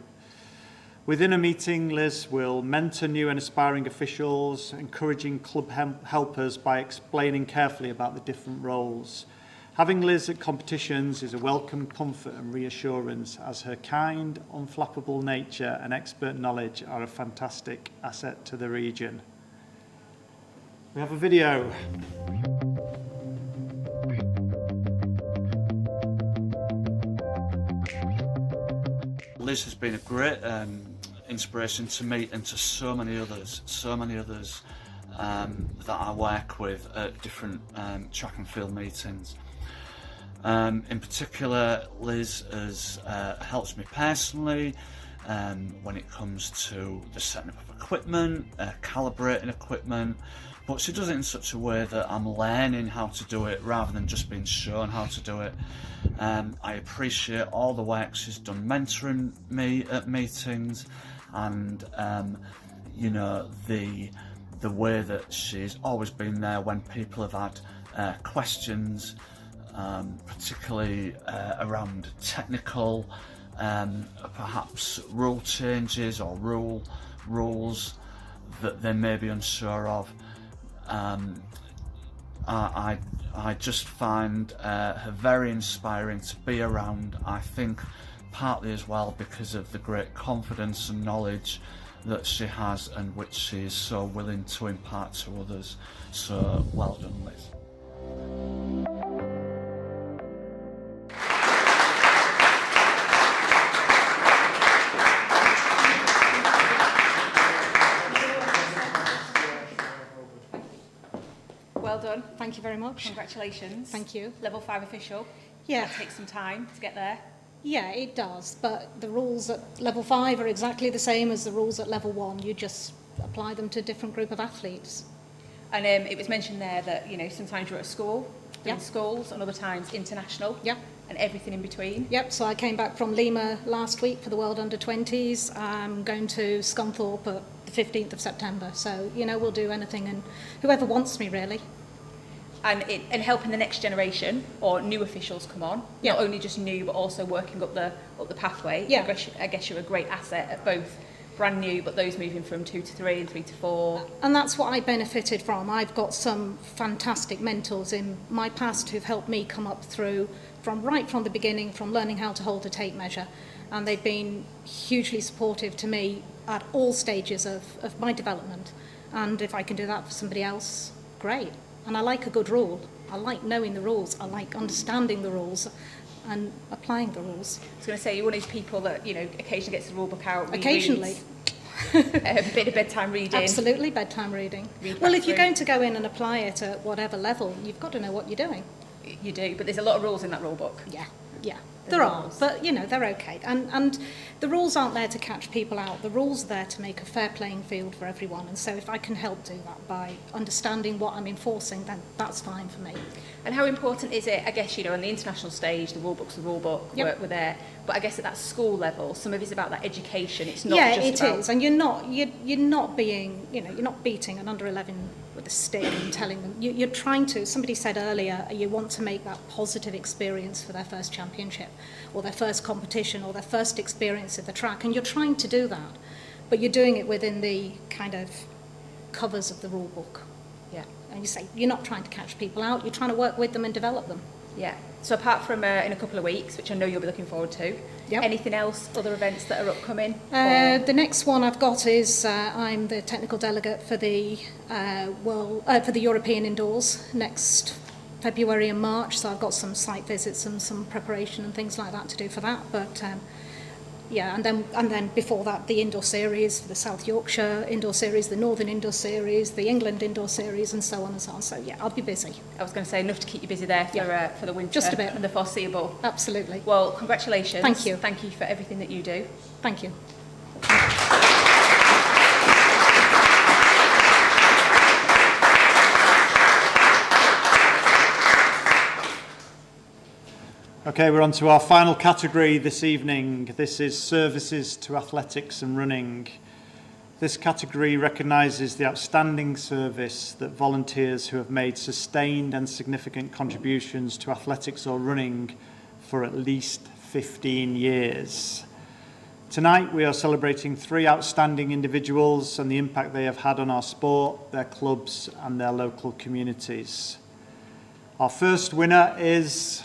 Within a meeting, Liz will mentor new and aspiring officials, encouraging club helpers by explaining carefully about the different roles. Having Liz at competitions is a welcome comfort and reassurance, as her kind, unflappable nature and expert knowledge are a fantastic asset to the region. We have a video. Liz has been a great inspiration to me and to so many others that I work with at different track and field meetings. In particular, Liz has helped me personally when it comes to the setting up of equipment, calibrating equipment, but she does it in such a way that I'm learning how to do it rather than just being shown how to do it. I appreciate all the work she's done mentoring me at meetings, and you know, the way that she's always been there when people have had questions, particularly around technical perhaps rule changes or rules that they may be unsure of. I just find her very inspiring to be around, I think partly as well because of the great confidence and knowledge that she has and which she is so willing to impart to others. So well done, Liz. Well done. Thank you very much. Congratulations. Thank you. Level 5 official. Yeah. That takes some time to get there. Yeah, it does, but the rules at level 5 are exactly the same as the rules at level 1. You just apply them to a different group of athletes. And it was mentioned there that, you know, sometimes you're at school, doing Yep. schools, and other times international. Yep. And everything in between. Yep, so I came back from Lima last week for the World Under-20s. I'm going to Scunthorpe at the 15th of September. So, you know, we'll do anything and whoever wants me, really. And helping the next generation or new officials come on. Yeah. Not only just new, but also working up the pathway. Yeah. I guess you're a great asset at both brand new, but those moving from 2 to 3 and 3 to 4. And that's what I benefited from. I've got some fantastic mentors in my past who've helped me come up through right from the beginning, from learning how to hold a tape measure. And they've been hugely supportive to me at all stages of my development. And if I can do that for somebody else, great. And I like a good rule. I like knowing the rules. I like understanding the rules and applying the rules. I was going to say, you're one of those people that, you know, occasionally gets the rule book out. rereads, Occasionally. a bit of bedtime reading. Absolutely, bedtime reading. Read Well, back if you're through. going to go in and apply it at whatever level, you've got to know what you're doing. You do, but there's a lot of rules in that rule book. Yeah, there are, but you know, they're okay. And the rules aren't there to catch people out. The rules are there to make a fair playing field for everyone. And so if I can help do that by understanding what I'm enforcing, then that's fine for me. And how important is it, I guess, you know, on the international stage, the rule book's the rule book, Yep. we're there. But I guess at that school level, some of it's about that education. It's not Yeah, just it about... is. And you're not being, you know, you're not beating an under 11 with a stick and telling them. You're trying to, somebody said earlier, you want to make that positive experience for their first championship or their first competition or their first experience at the track. And you're trying to do that, but you're doing it within the kind of covers of the rule book. Yeah. And you say, you're not trying to catch people out, you're trying to work with them and develop them. Yeah. So apart from in a couple of weeks, which I know you'll be looking forward to, anything else, other events that are upcoming? The next one I've got is I'm the technical delegate for the for the European Indoors next February and March. So I've got some site visits and some preparation and things like that to do for that. But yeah, and then before that, the indoor series, the South Yorkshire Indoor Series, the Northern Indoor Series, the England Indoor Series, and so on and so on. So yeah, I'll be busy. I was going to say enough to keep you busy there for the winter. Just a bit. And the foreseeable. Absolutely. Well, congratulations. Thank you. Thank you for everything that you do. Thank you. Okay, we're on to our final category this evening. This is services to athletics and running. This category recognises the outstanding service that volunteers who have made sustained and significant contributions to athletics or running for at least 15 years. Tonight we are celebrating 3 outstanding individuals and the impact they have had on our sport, their clubs and their local communities. Our first winner is...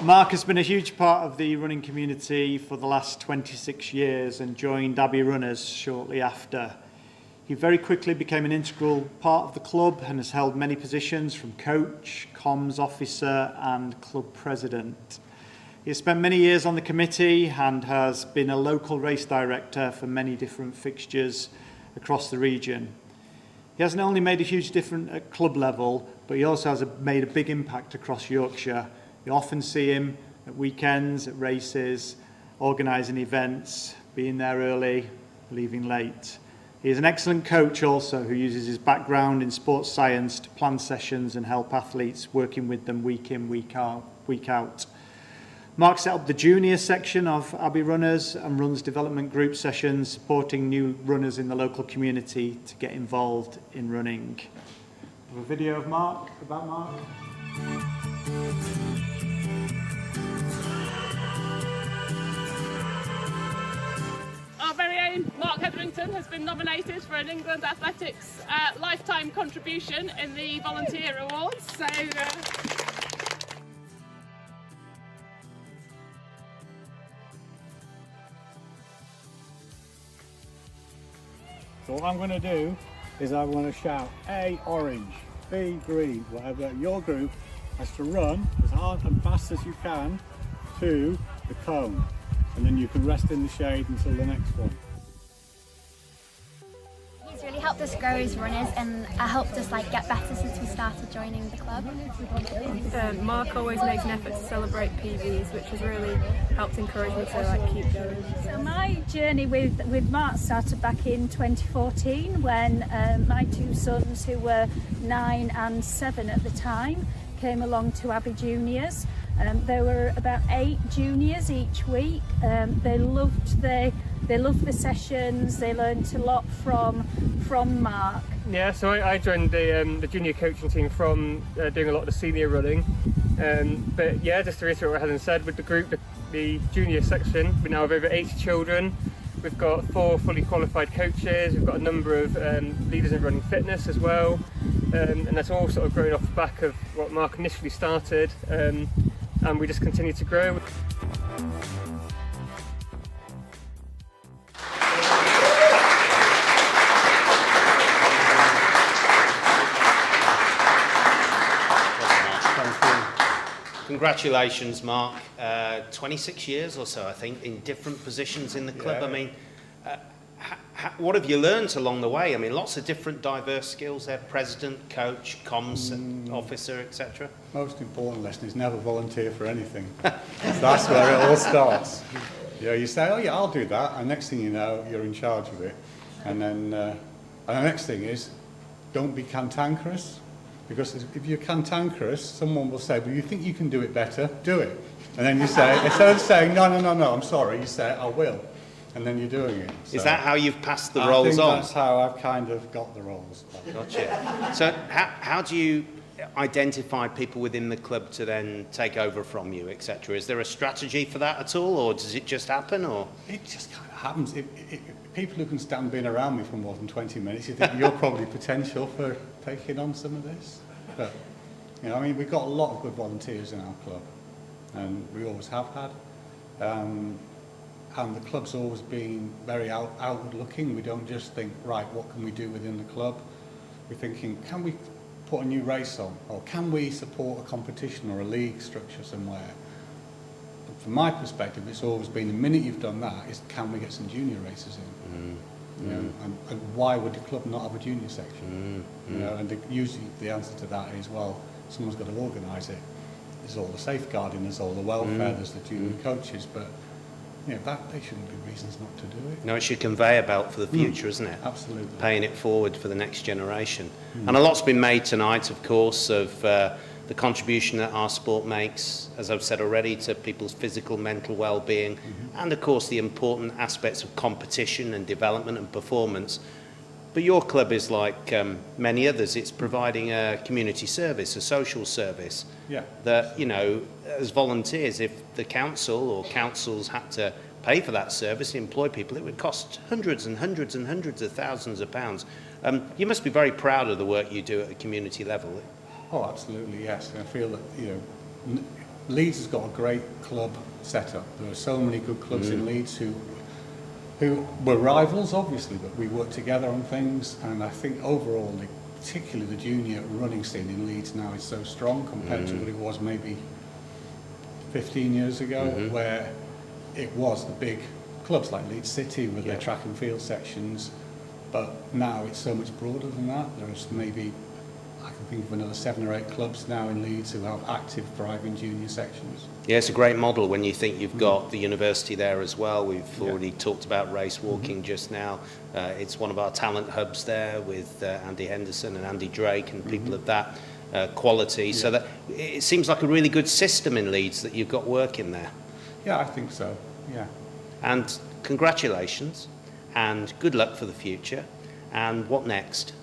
Mark has been a huge part of the running community for the last 26 years and joined Abbey Runners shortly after. He very quickly became an integral part of the club and has held many positions from coach, comms officer and club president. He has spent many years on the committee and has been a local race director for many different fixtures across the region. He hasn't only made a huge difference at club level, but he also has made a big impact across Yorkshire. You often see him at weekends, at races, organising events, being there early, leaving late. He is an excellent coach also who uses his background in sports science to plan sessions and help athletes, working with them week in, week out. Mark set up the junior section of Abbey Runners and runs development group sessions, supporting new runners in the local community to get involved in running. A video of Mark, about Mark. Our very own Mark Hetherington has been nominated for an England Athletics Lifetime Contribution in the Volunteer Awards. So what I'm going to do is I'm going to shout A, orange, B, green, whatever. Your group has to run as hard and fast as you can to the cone, and then you can rest in the shade until the next one. He's really helped us grow as runners and helped us get better since we started joining the club. Mark always makes an effort to celebrate PBs, which has really helped encourage me to keep going. So my journey with Mark started back in 2014 when my two sons, who were 9 and 7 at the time, came along to Abbey Juniors. There were about 8 juniors each week. They loved the sessions. They learnt a lot from Mark. Yeah, so I joined the junior coaching team from doing a lot of the senior running. But yeah, just to reiterate what Helen said, with the group, the junior section, we now have over 80 children. We've got 4 fully qualified coaches. We've got a number of leaders in running fitness as well. And that's all sort of grown off the back of what Mark initially started. And we just continue to grow. Congratulations, Mark. 26 years or so, I think, in different positions in the club. Yeah. I mean, what have you learnt along the way? I mean, lots of different diverse skills there: president, coach, comms officer, etc. Most important lesson is never volunteer for anything. That's where it all starts. You say, oh yeah, I'll do that, and next thing you know, you're in charge of it. And then and the next thing is, don't be cantankerous, because if you're cantankerous, someone will say, well, you think you can do it better, do it. And then you say, instead of saying, no, I'm sorry, you say, I will. And then you're doing it. So Is that how you've passed the roles on? That's how I've kind of got the roles. Gotcha. So how do you identify people within the club to then take over from you, etc.? Is there a strategy for that at all, or does it just happen? Or it just kind of happens. People who can stand being around me for more than 20 minutes, you think you're probably potential for taking on some of this. But I mean, we've got a lot of good volunteers in our club, and we always have had. And the club's always been very outward looking. We don't just think, right, what can we do within the club? We're thinking, can we put a new race on? Or can we support a competition or a league structure somewhere? But from my perspective, it's always been, the minute you've done that, is can we get some junior races in? And why would the club not have a junior section? And usually the answer to that is, well, someone's got to organise it. There's all the safeguarding, there's all the welfare, there's the junior coaches, but that they shouldn't be reasons not to do it. No, it's your conveyor belt for the future, isn't it? Absolutely. Paying it forward for the next generation. And a lot's been made tonight, of course, of the contribution that our sport makes, as I've said already, to people's physical, mental well-being, and of course the important aspects of competition and development and performance. But your club is like many others. It's providing a community service, a social service. Yeah. That, as volunteers, if the council or councils had to pay for that service, employ people, it would cost hundreds and hundreds and hundreds of thousands of pounds. You must be very proud of the work you do at a community level. Oh, absolutely, yes. I feel that, Leeds has got a great club set up. There are so many good clubs in Leeds who were rivals, obviously, but we work together on things, and I think overall, particularly the junior running scene in Leeds now is so strong compared to what it was maybe 15 years ago, where it was the big clubs like Leeds City with their track and field sections, but now it's so much broader than that. There's maybe, I can think of another 7 or 8 clubs now in Leeds who have active, thriving junior sections. Yeah, it's a great model when you think you've got the university there as well. We've already talked about race walking just now. It's one of our talent hubs there with Andy Henderson and Andy Drake and people of that quality. So that it seems like a really good system in Leeds that you've got working there. Yeah, I think so, yeah. And congratulations, and good luck for the future. And what next?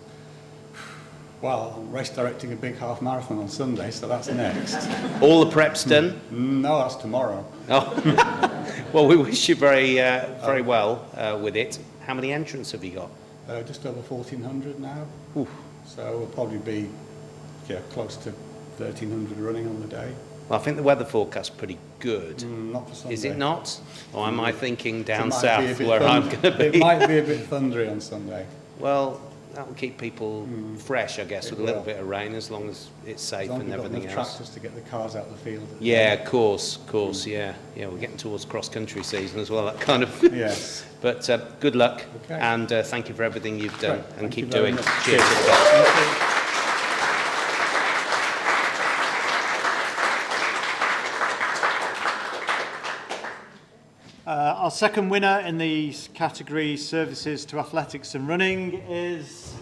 Well, I'm race directing a big half marathon on Sunday, so that's next. All the prep's done? No, that's tomorrow. Oh. Well, we wish you very well with it. How many entrants have you got? Just over 1,400 now. Oof. So we'll probably be close to 1,300 running on the day. Well, I think the weather forecast's pretty good. Not for Sunday. Is it not? Or am I thinking down It might south be a bit where I'm going to be? It might be a bit thundery on Sunday. Well, that will keep people fresh, I guess, It with a little will. bit of rain, as long as it's safe As long as and we've got everything enough else. tractors to get the cars out of the field. Yeah, of course, yeah. Yeah, we're getting towards cross-country season as well, that kind of... Yes. But good luck, Okay. and thank you for everything you've done, Great. and Thank keep you very doing. much. Cheers. Cheers. Thank you. Our second winner in the category Services to Athletics and Running is...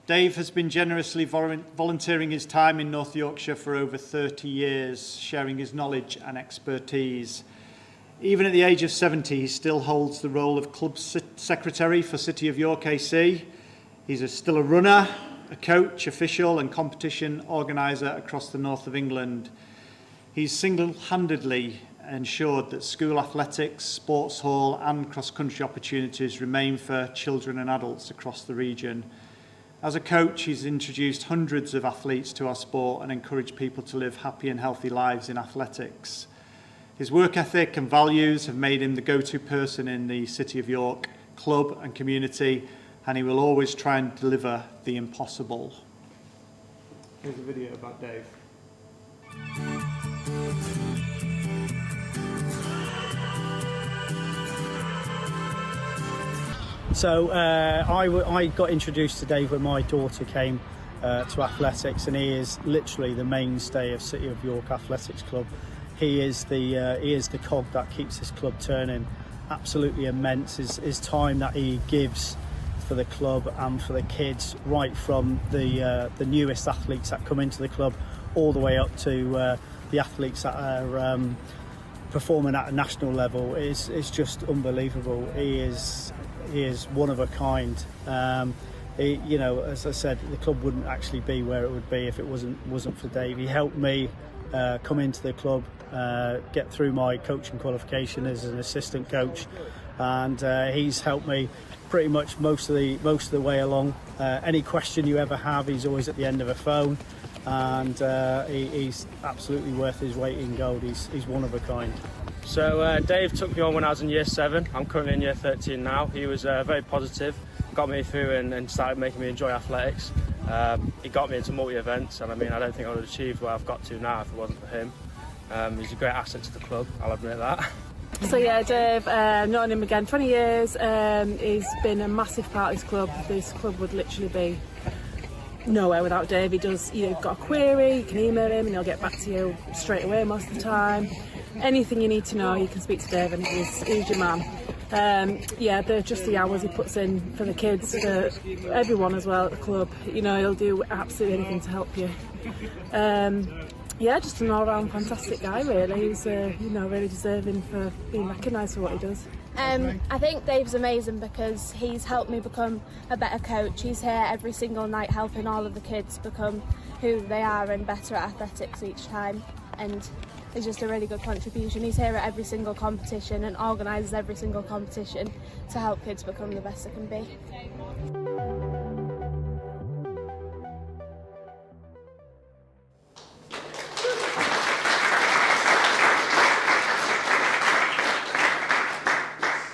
Dave has been generously volunteering his time in North Yorkshire for over 30 years, sharing his knowledge and expertise. Even at the age of 70, he still holds the role of Club Secretary for City of York AC. He's still a runner, a coach, official and competition organiser across the north of England. He's single-handedly ensured that school athletics, sports hall and cross-country opportunities remain for children and adults across the region. As a coach, he's introduced hundreds of athletes to our sport and encouraged people to live happy and healthy lives in athletics. His work ethic and values have made him the go-to person in the City of York club and community, and he will always try and deliver the impossible. Here's a video about Dave. So I got introduced to Dave when my daughter came to athletics, and he is literally the mainstay of City of York Athletics Club. He is the cog that keeps this club turning. Absolutely immense. His time that he gives for the club and for the kids, right from the newest athletes that come into the club, all the way up to the athletes that are performing at a national level, is just unbelievable. He is one of a kind. You know, as I said, the club wouldn't actually be where it would be if it wasn't for Dave. He helped me come into the club, get through my coaching qualification as an assistant coach, and he's helped me pretty much most of the way along. Any question you ever have, he's always at the end of a phone, and he's absolutely worth his weight in gold. He's one of a kind. So Dave took me on when I was in year 7. I'm currently in year 13 now. He was very positive, got me through and started making me enjoy athletics. He got me into multi-events, and I mean, I don't think I would have achieved where I've got to now if it wasn't for him. He's a great asset to the club, I'll admit that. So yeah, Dave, known him again 20 years. He's been a massive part of this club. This club would literally be nowhere without Dave. He does, you've got a query, you can email him and he'll get back to you straight away most of the time. Anything you need to know, you can speak to Dave, and he's your man. Yeah, just the hours he puts in for the kids, for everyone as well at the club. You know, he'll do absolutely anything to help you. Yeah, just an all-round fantastic guy, really. He's really deserving for being recognised for what he does. I think Dave's amazing because he's helped me become a better coach. He's here every single night helping all of the kids become who they are and better at athletics each time, and it's just a really good contribution. He's here at every single competition and organises every single competition to help kids become the best they can be.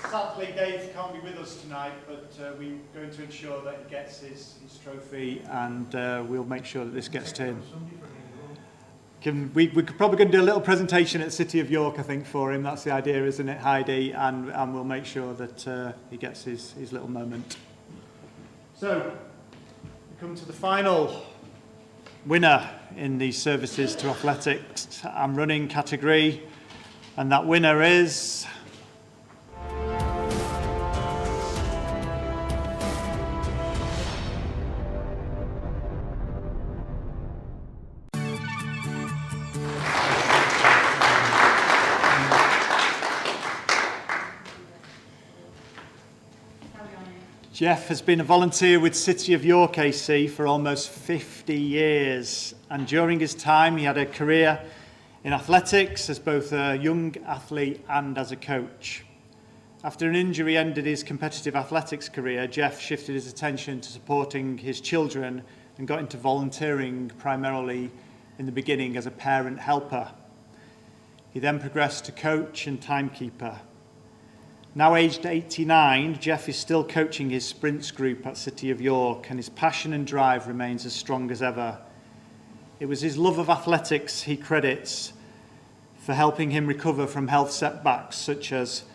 Sadly, Dave can't be with us tonight, but we're going to ensure that he gets his trophy, and we'll make sure that this gets to him. We could probably going to do a little presentation at City of York, I think, for him. That's the idea, isn't it, Heidi? And we'll make sure that he gets his little moment. So, we come to the final winner in the Services to Athletics and Running category. And that winner is... Jeff has been a volunteer with City of York AC for almost 50 years, and during his time he had a career in athletics as both a young athlete and as a coach. After an injury ended his competitive athletics career, Jeff shifted his attention to supporting his children and got into volunteering primarily in the beginning as a parent helper. He then progressed to coach and timekeeper. Now aged 89, Jeff is still coaching his sprints group at City of York, and his passion and drive remains as strong as ever. It was his love of athletics he credits for helping him recover from health setbacks such as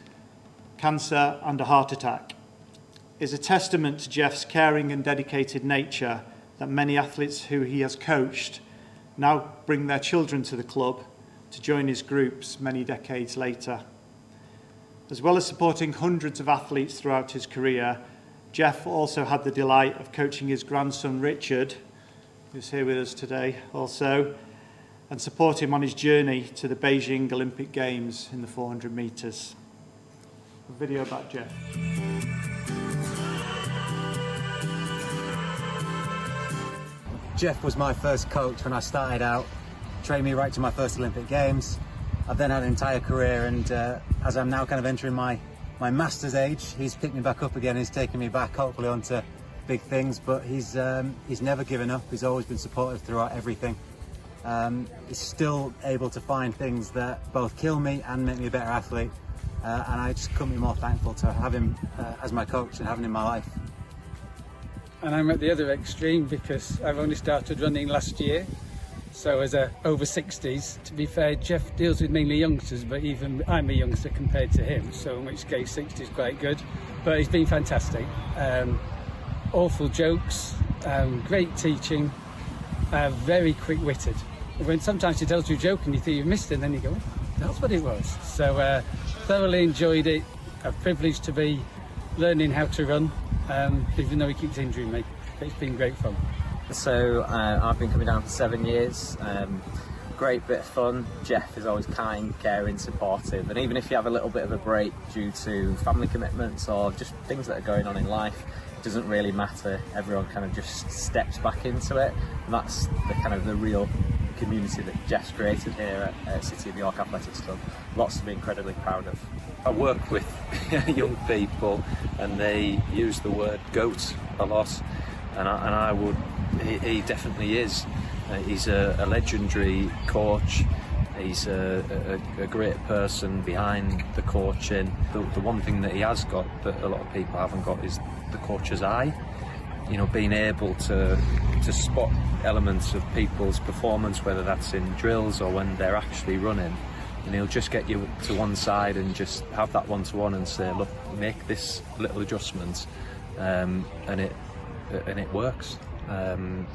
cancer and a heart attack. It is a testament to Jeff's caring and dedicated nature that many athletes who he has coached now bring their children to the club to join his groups many decades later. As well as supporting hundreds of athletes throughout his career, Jeff also had the delight of coaching his grandson Richard, who's here with us today also, and support him on his journey to the Beijing Olympic Games in the 400 metres. A video about Jeff. Jeff was my first coach when I started out, trained me right to my first Olympic Games. I've then had an entire career, and as I'm now kind of entering my master's age, he's picked me back up again. He's taken me back, hopefully, onto big things. But he's never given up. He's always been supportive throughout everything. He's still able to find things that both kill me and make me a better athlete. And I just couldn't be more thankful to have him as my coach and having him in my life. And I'm at the other extreme because I've only started running last year. So as a over 60s, to be fair, Jeff deals with mainly youngsters, but even I'm a youngster compared to him, so in which case 60 is quite good. But he's been fantastic. Awful jokes, great teaching, very quick-witted. When sometimes he tells you a joke and you think you've missed it, and then you go, oh, that's what it was. So thoroughly enjoyed it. A privilege to be learning how to run, even though he keeps injuring me. It's been great fun. So I've been coming down for 7 years. Great bit of fun. Jeff is always kind, caring, supportive, and even if you have a little bit of a break due to family commitments or just things that are going on in life, it doesn't really matter. Everyone kind of just steps back into it, and that's the kind of the real community that Jeff's created here at City of York Athletics Club. Lots to be incredibly proud of. I work with young people, and they use the word goat a lot, and I would. He definitely is. He's a legendary coach. He's a great person behind the coaching. The one thing that he has got that a lot of people haven't got is the coach's eye. You know, being able to spot elements of people's performance, whether that's in drills or when they're actually running, and he'll just get you to one side and just have that one-to-one and say, look, make this little adjustment, and it works. And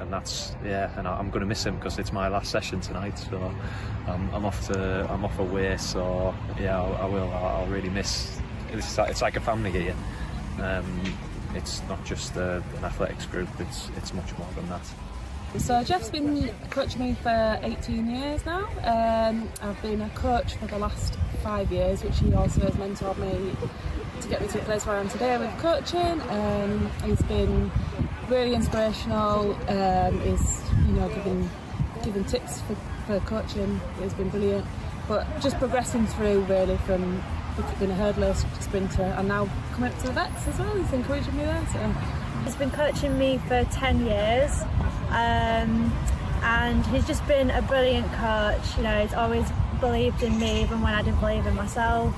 that's and I'm going to miss him because it's my last session tonight, so I'm off away, so yeah, I'll really miss. It's like a family here. It's not just an athletics group, it's much more than that. So Jeff's been coaching me for 18 years now. I've been a coach for the last 5 years, which he also has mentored me to get me to a place where I am today with coaching. He's been really inspirational. He's giving tips for coaching. It's been brilliant. But just progressing through really from being a hurdler, sprinter, and now coming up to the vets as well. He's encouraging me there. So. He's been coaching me for 10 years, and he's just been a brilliant coach. You know, he's always believed in me even when I didn't believe in myself.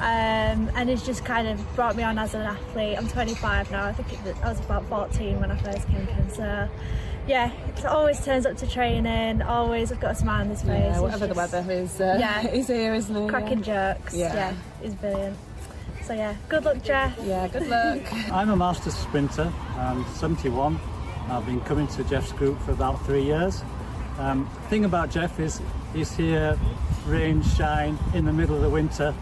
And he's just kind of brought me on as an athlete. I'm 25 now. I think I was about 14 when I first came to him. So yeah, he always turns up to training. Always, I've got a smile on his face. Yeah, whatever the weather is, he's here, isn't he? Cracking jokes. Yeah, he's brilliant. So yeah, good luck, Jeff. Yeah, good luck. I'm a master sprinter. I'm 71. I've been coming to Jeff's group for about 3 years. Thing about Jeff is he's here, rain, shine, in the middle of the winter.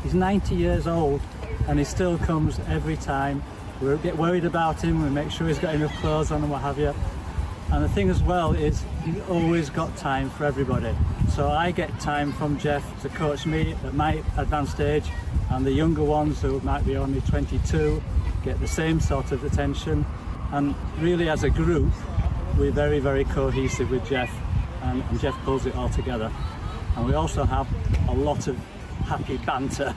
He's 90 years old and he still comes every time. We get worried about him, we make sure he's got enough clothes on and what have you. And the thing as well is he's always got time for everybody. So I get time from Jeff to coach me at my advanced age, and the younger ones who might be only 22 get the same sort of attention. And really as a group, we're very, very cohesive with Jeff, and Jeff pulls it all together. And we also have a lot of happy banter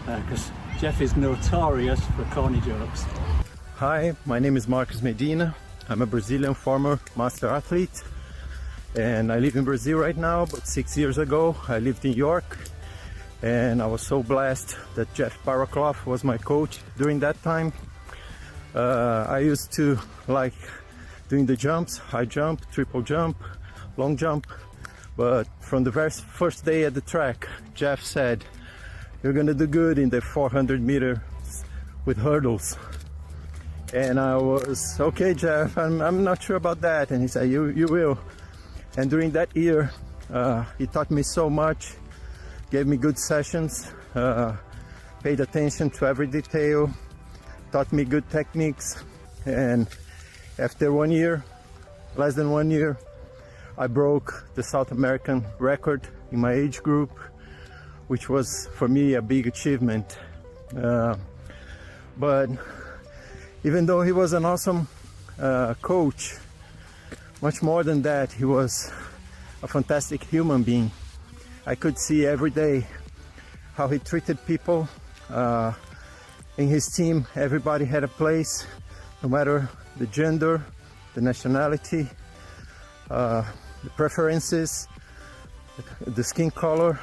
because Jeff is notorious for corny jokes. Hi, my name is Marcos Medina. I'm a Brazilian former master athlete and I live in Brazil right now, but 6 years ago I lived in York, and I was so blessed that Jeff Barraclough was my coach during that time. I used to like doing the jumps, high jump, triple jump, long jump, but from the very first day at the track, Jeff said, "You're gonna do good in the 400 meters with hurdles." And I was, okay, Jeff, I'm not sure about that. And he said, you will. And during that year, he taught me so much, gave me good sessions, paid attention to every detail, taught me good techniques. And after 1 year, less than 1 year, I broke the South American record in my age group, which was for me a big achievement. But even though he was an awesome coach, much more than that, he was a fantastic human being. I could see every day how he treated people. In his team, everybody had a place, no matter the gender, the nationality, the preferences, the skin color.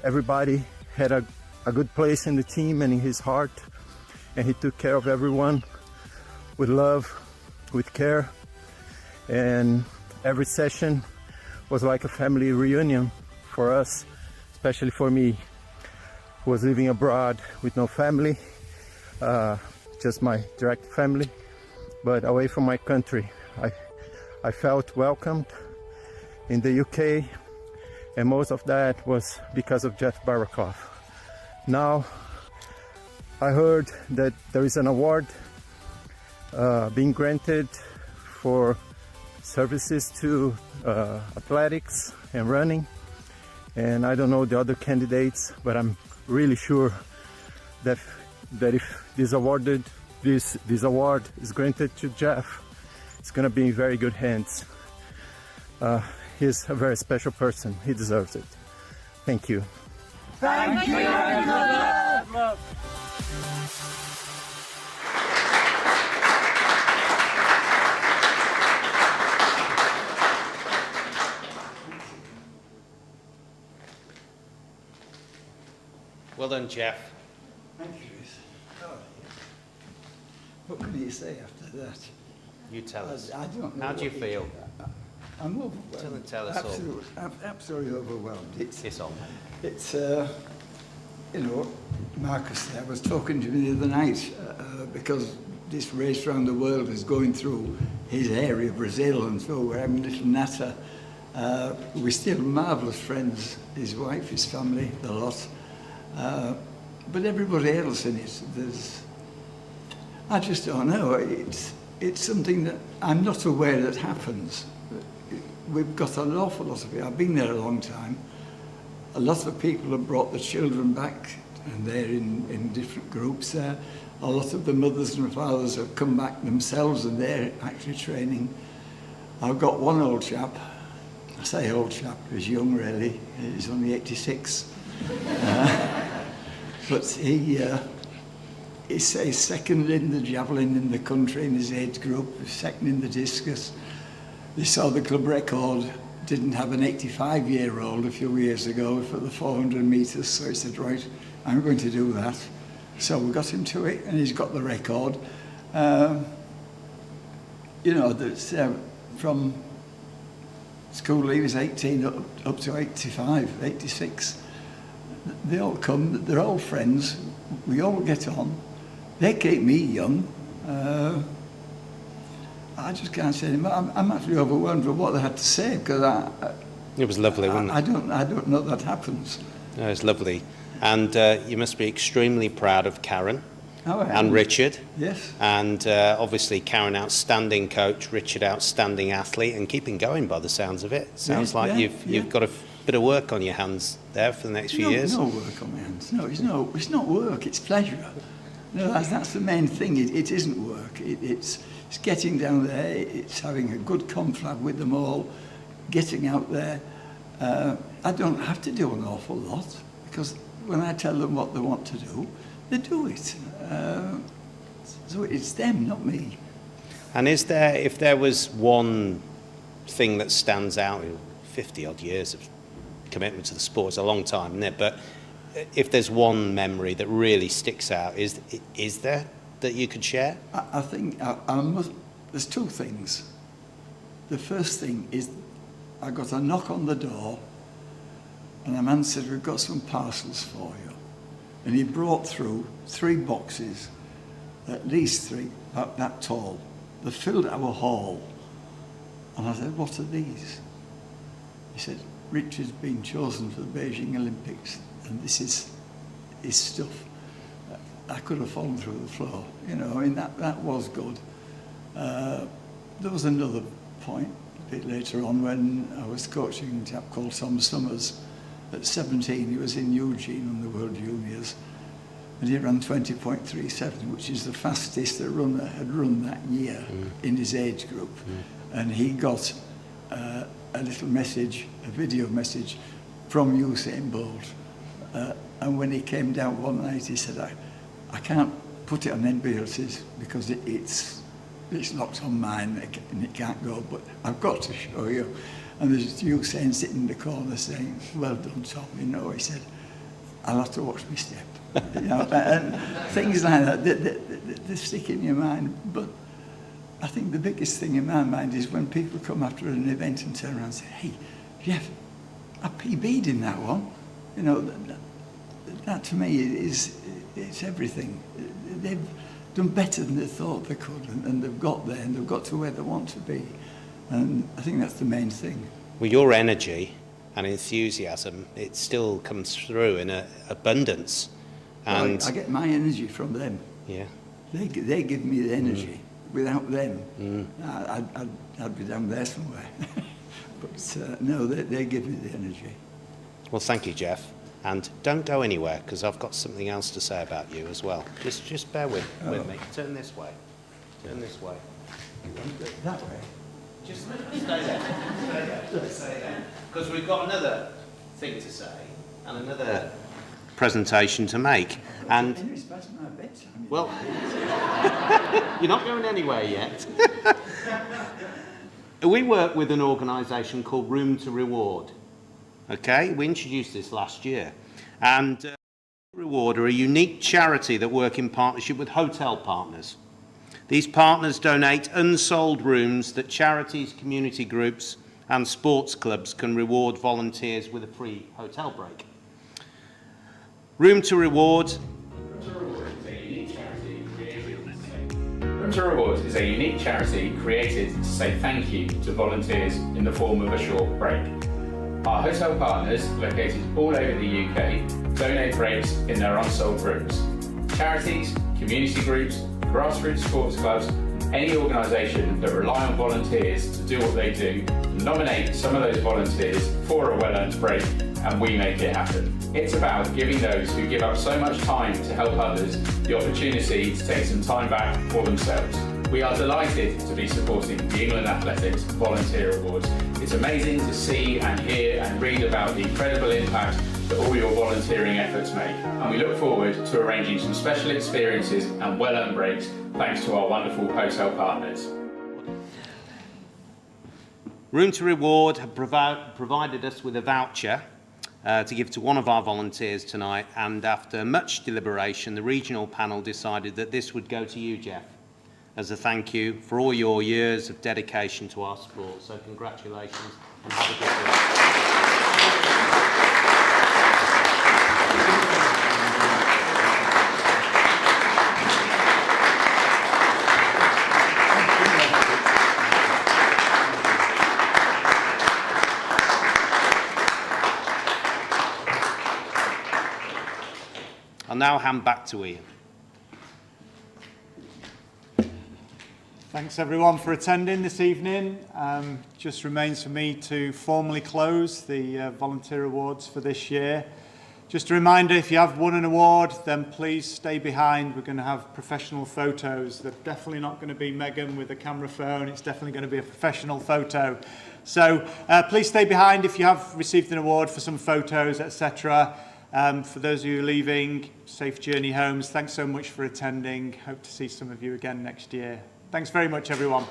Everybody had a good place in the team and in his heart. And he took care of everyone with love, with care, and every session was like a family reunion for us, especially for me, who was living abroad with no family, just my direct family, but away from my country. I felt welcomed in the UK, and most of that was because of Jeff Barraclough. Now, I heard that there is an award being granted for services to athletics and running, and I don't know the other candidates, but I'm really sure that if this award is granted to Jeff, it's going to be in very good hands. He's a very special person. He deserves it. Thank you. Thank you. Love. Well done, Jeff. Thank you. What can you say after that? You tell us. I don't know. How do you feel? I'm overwhelmed. Tell us all. I'm absolutely overwhelmed. It's on. It's, you know, Marcus there was talking to me the other night because this race around the world is going through his area, Brazil, and so we're having a little natter. We're still marvellous friends, his wife, his family, the lot. But everybody else in it, I just don't know. It's something that I'm not aware that happens. We've got an awful lot of it. I've been there a long time. A lot of people have brought the children back, and they're in different groups there. A lot of the mothers and fathers have come back themselves, and they're actually training. I've got one old chap. I say old chap, he's young really. He's only 86. But he's second in the javelin in the country in his age group, second in the discus. They saw the club record didn't have an 85-year-old a few years ago for the 400 metres, so he said, right, I'm going to do that. So we got him to it, and he's got the record. You know, that's from school he was 18 up to 85, 86. They all come, they're all friends, we all get on. They keep me young. I just can't say anymore. I'm actually overwhelmed with what they had to say, because it was lovely, wasn't it? I don't know that happens. No, it's lovely. And you must be extremely proud of Karen and Richard. Yes. And obviously Karen, outstanding coach, Richard, outstanding athlete, and keeping going by the sounds of it. Sounds like you've got a bit of work on your hands there for the next few years. No work on my hands. No, it's not work, it's pleasure. No, that's the main thing. It isn't work. It's getting down there, it's having a good confab with them all, getting out there. I don't have to do an awful lot, because when I tell them what they want to do, they do it. So it's them, not me. And if there was one thing that stands out in 50 odd years of commitment to the sport, it's a long time, isn't it? But if there's one memory that really sticks out, is there that you could share? I think there's two things. The first thing is I got a knock on the door, and the man said, "We've got some parcels for you." And he brought through 3 boxes, at least 3, about that tall. They filled our hall. And I said, "What are these?" He said, "Richard's been chosen for the Beijing Olympics, and this is his stuff." I could have fallen through the floor. You know, I mean, that was good. There was another point a bit later on when I was coaching a chap called Tom Summers. At 17, he was in Eugene on the World Juniors, and he ran 20.37, which is the fastest a runner had run that year in his age group. And he got a little message, a video message from Usain Bolt. And when he came down one night, he said, I can't put it on anybody else's because it's locked on mine and it can't go, but I've got to show you. And there's Usain sitting in the corner saying, "Well done, Tom." You know, he said, "I'll have to watch my step." You know, and things like that, they stick in your mind. But I think the biggest thing in my mind is when people come after an event and turn around and say, "Hey, Jeff, I PB'd in that one." You know, that to me it's everything. They've done better than they thought they could, and they've got there, and they've got to where they want to be. And I think that's the main thing. Well, your energy and enthusiasm, it still comes through in abundance. And I get my energy from them. Yeah. They give me the energy. Without them, I'd be down there somewhere. But no, they give me the energy. Well, thank you, Jeff. And don't go anywhere, because I've got something else to say about you as well. Just bear with me. Turn this way. Turn this way. That way? Just stay there. Stay there. Because we've got another thing to say and another presentation to make. And it's past my bedtime. Well, you're not going anywhere yet. We work with an organisation called Room to Reward. Okay, we introduced this last year. And Reward are a unique charity that work in partnership with hotel partners. These partners donate unsold rooms that charities, community groups and sports clubs can reward volunteers with a free hotel break. Room to Reward. Room to Reward is a unique charity created to say thank you to volunteers in the form of a short break. Our hotel partners, located all over the UK, donate breaks in their unsold rooms. Charities, community groups, grassroots sports clubs, any organisation that rely on volunteers to do what they do, nominate some of those volunteers for a well-earned break, and we make it happen. It's about giving those who give up so much time to help others the opportunity to take some time back for themselves. We are delighted to be supporting the England Athletics Volunteer Awards. It's amazing to see and hear and read about the incredible impact that all your volunteering efforts make. And we look forward to arranging some special experiences and well-earned breaks thanks to our wonderful hotel partners. Room to Reward have provided us with a voucher to give to one of our volunteers tonight, and after much deliberation, the regional panel decided that this would go to you, Jeff, as a thank you for all your years of dedication to our sport. So congratulations and have a good day. now hand back to Ian. Thanks everyone for attending this evening. Just remains for me to formally close the volunteer awards for this year. Just a reminder, if you have won an award, then please stay behind. We're going to have professional photos. They're definitely not going to be Megan with a camera phone. It's definitely going to be a professional photo. So please stay behind if you have received an award for some photos, etc. For those of you leaving, safe journey homes. Thanks so much for attending. Hope to see some of you again next year. Thanks very much, everyone.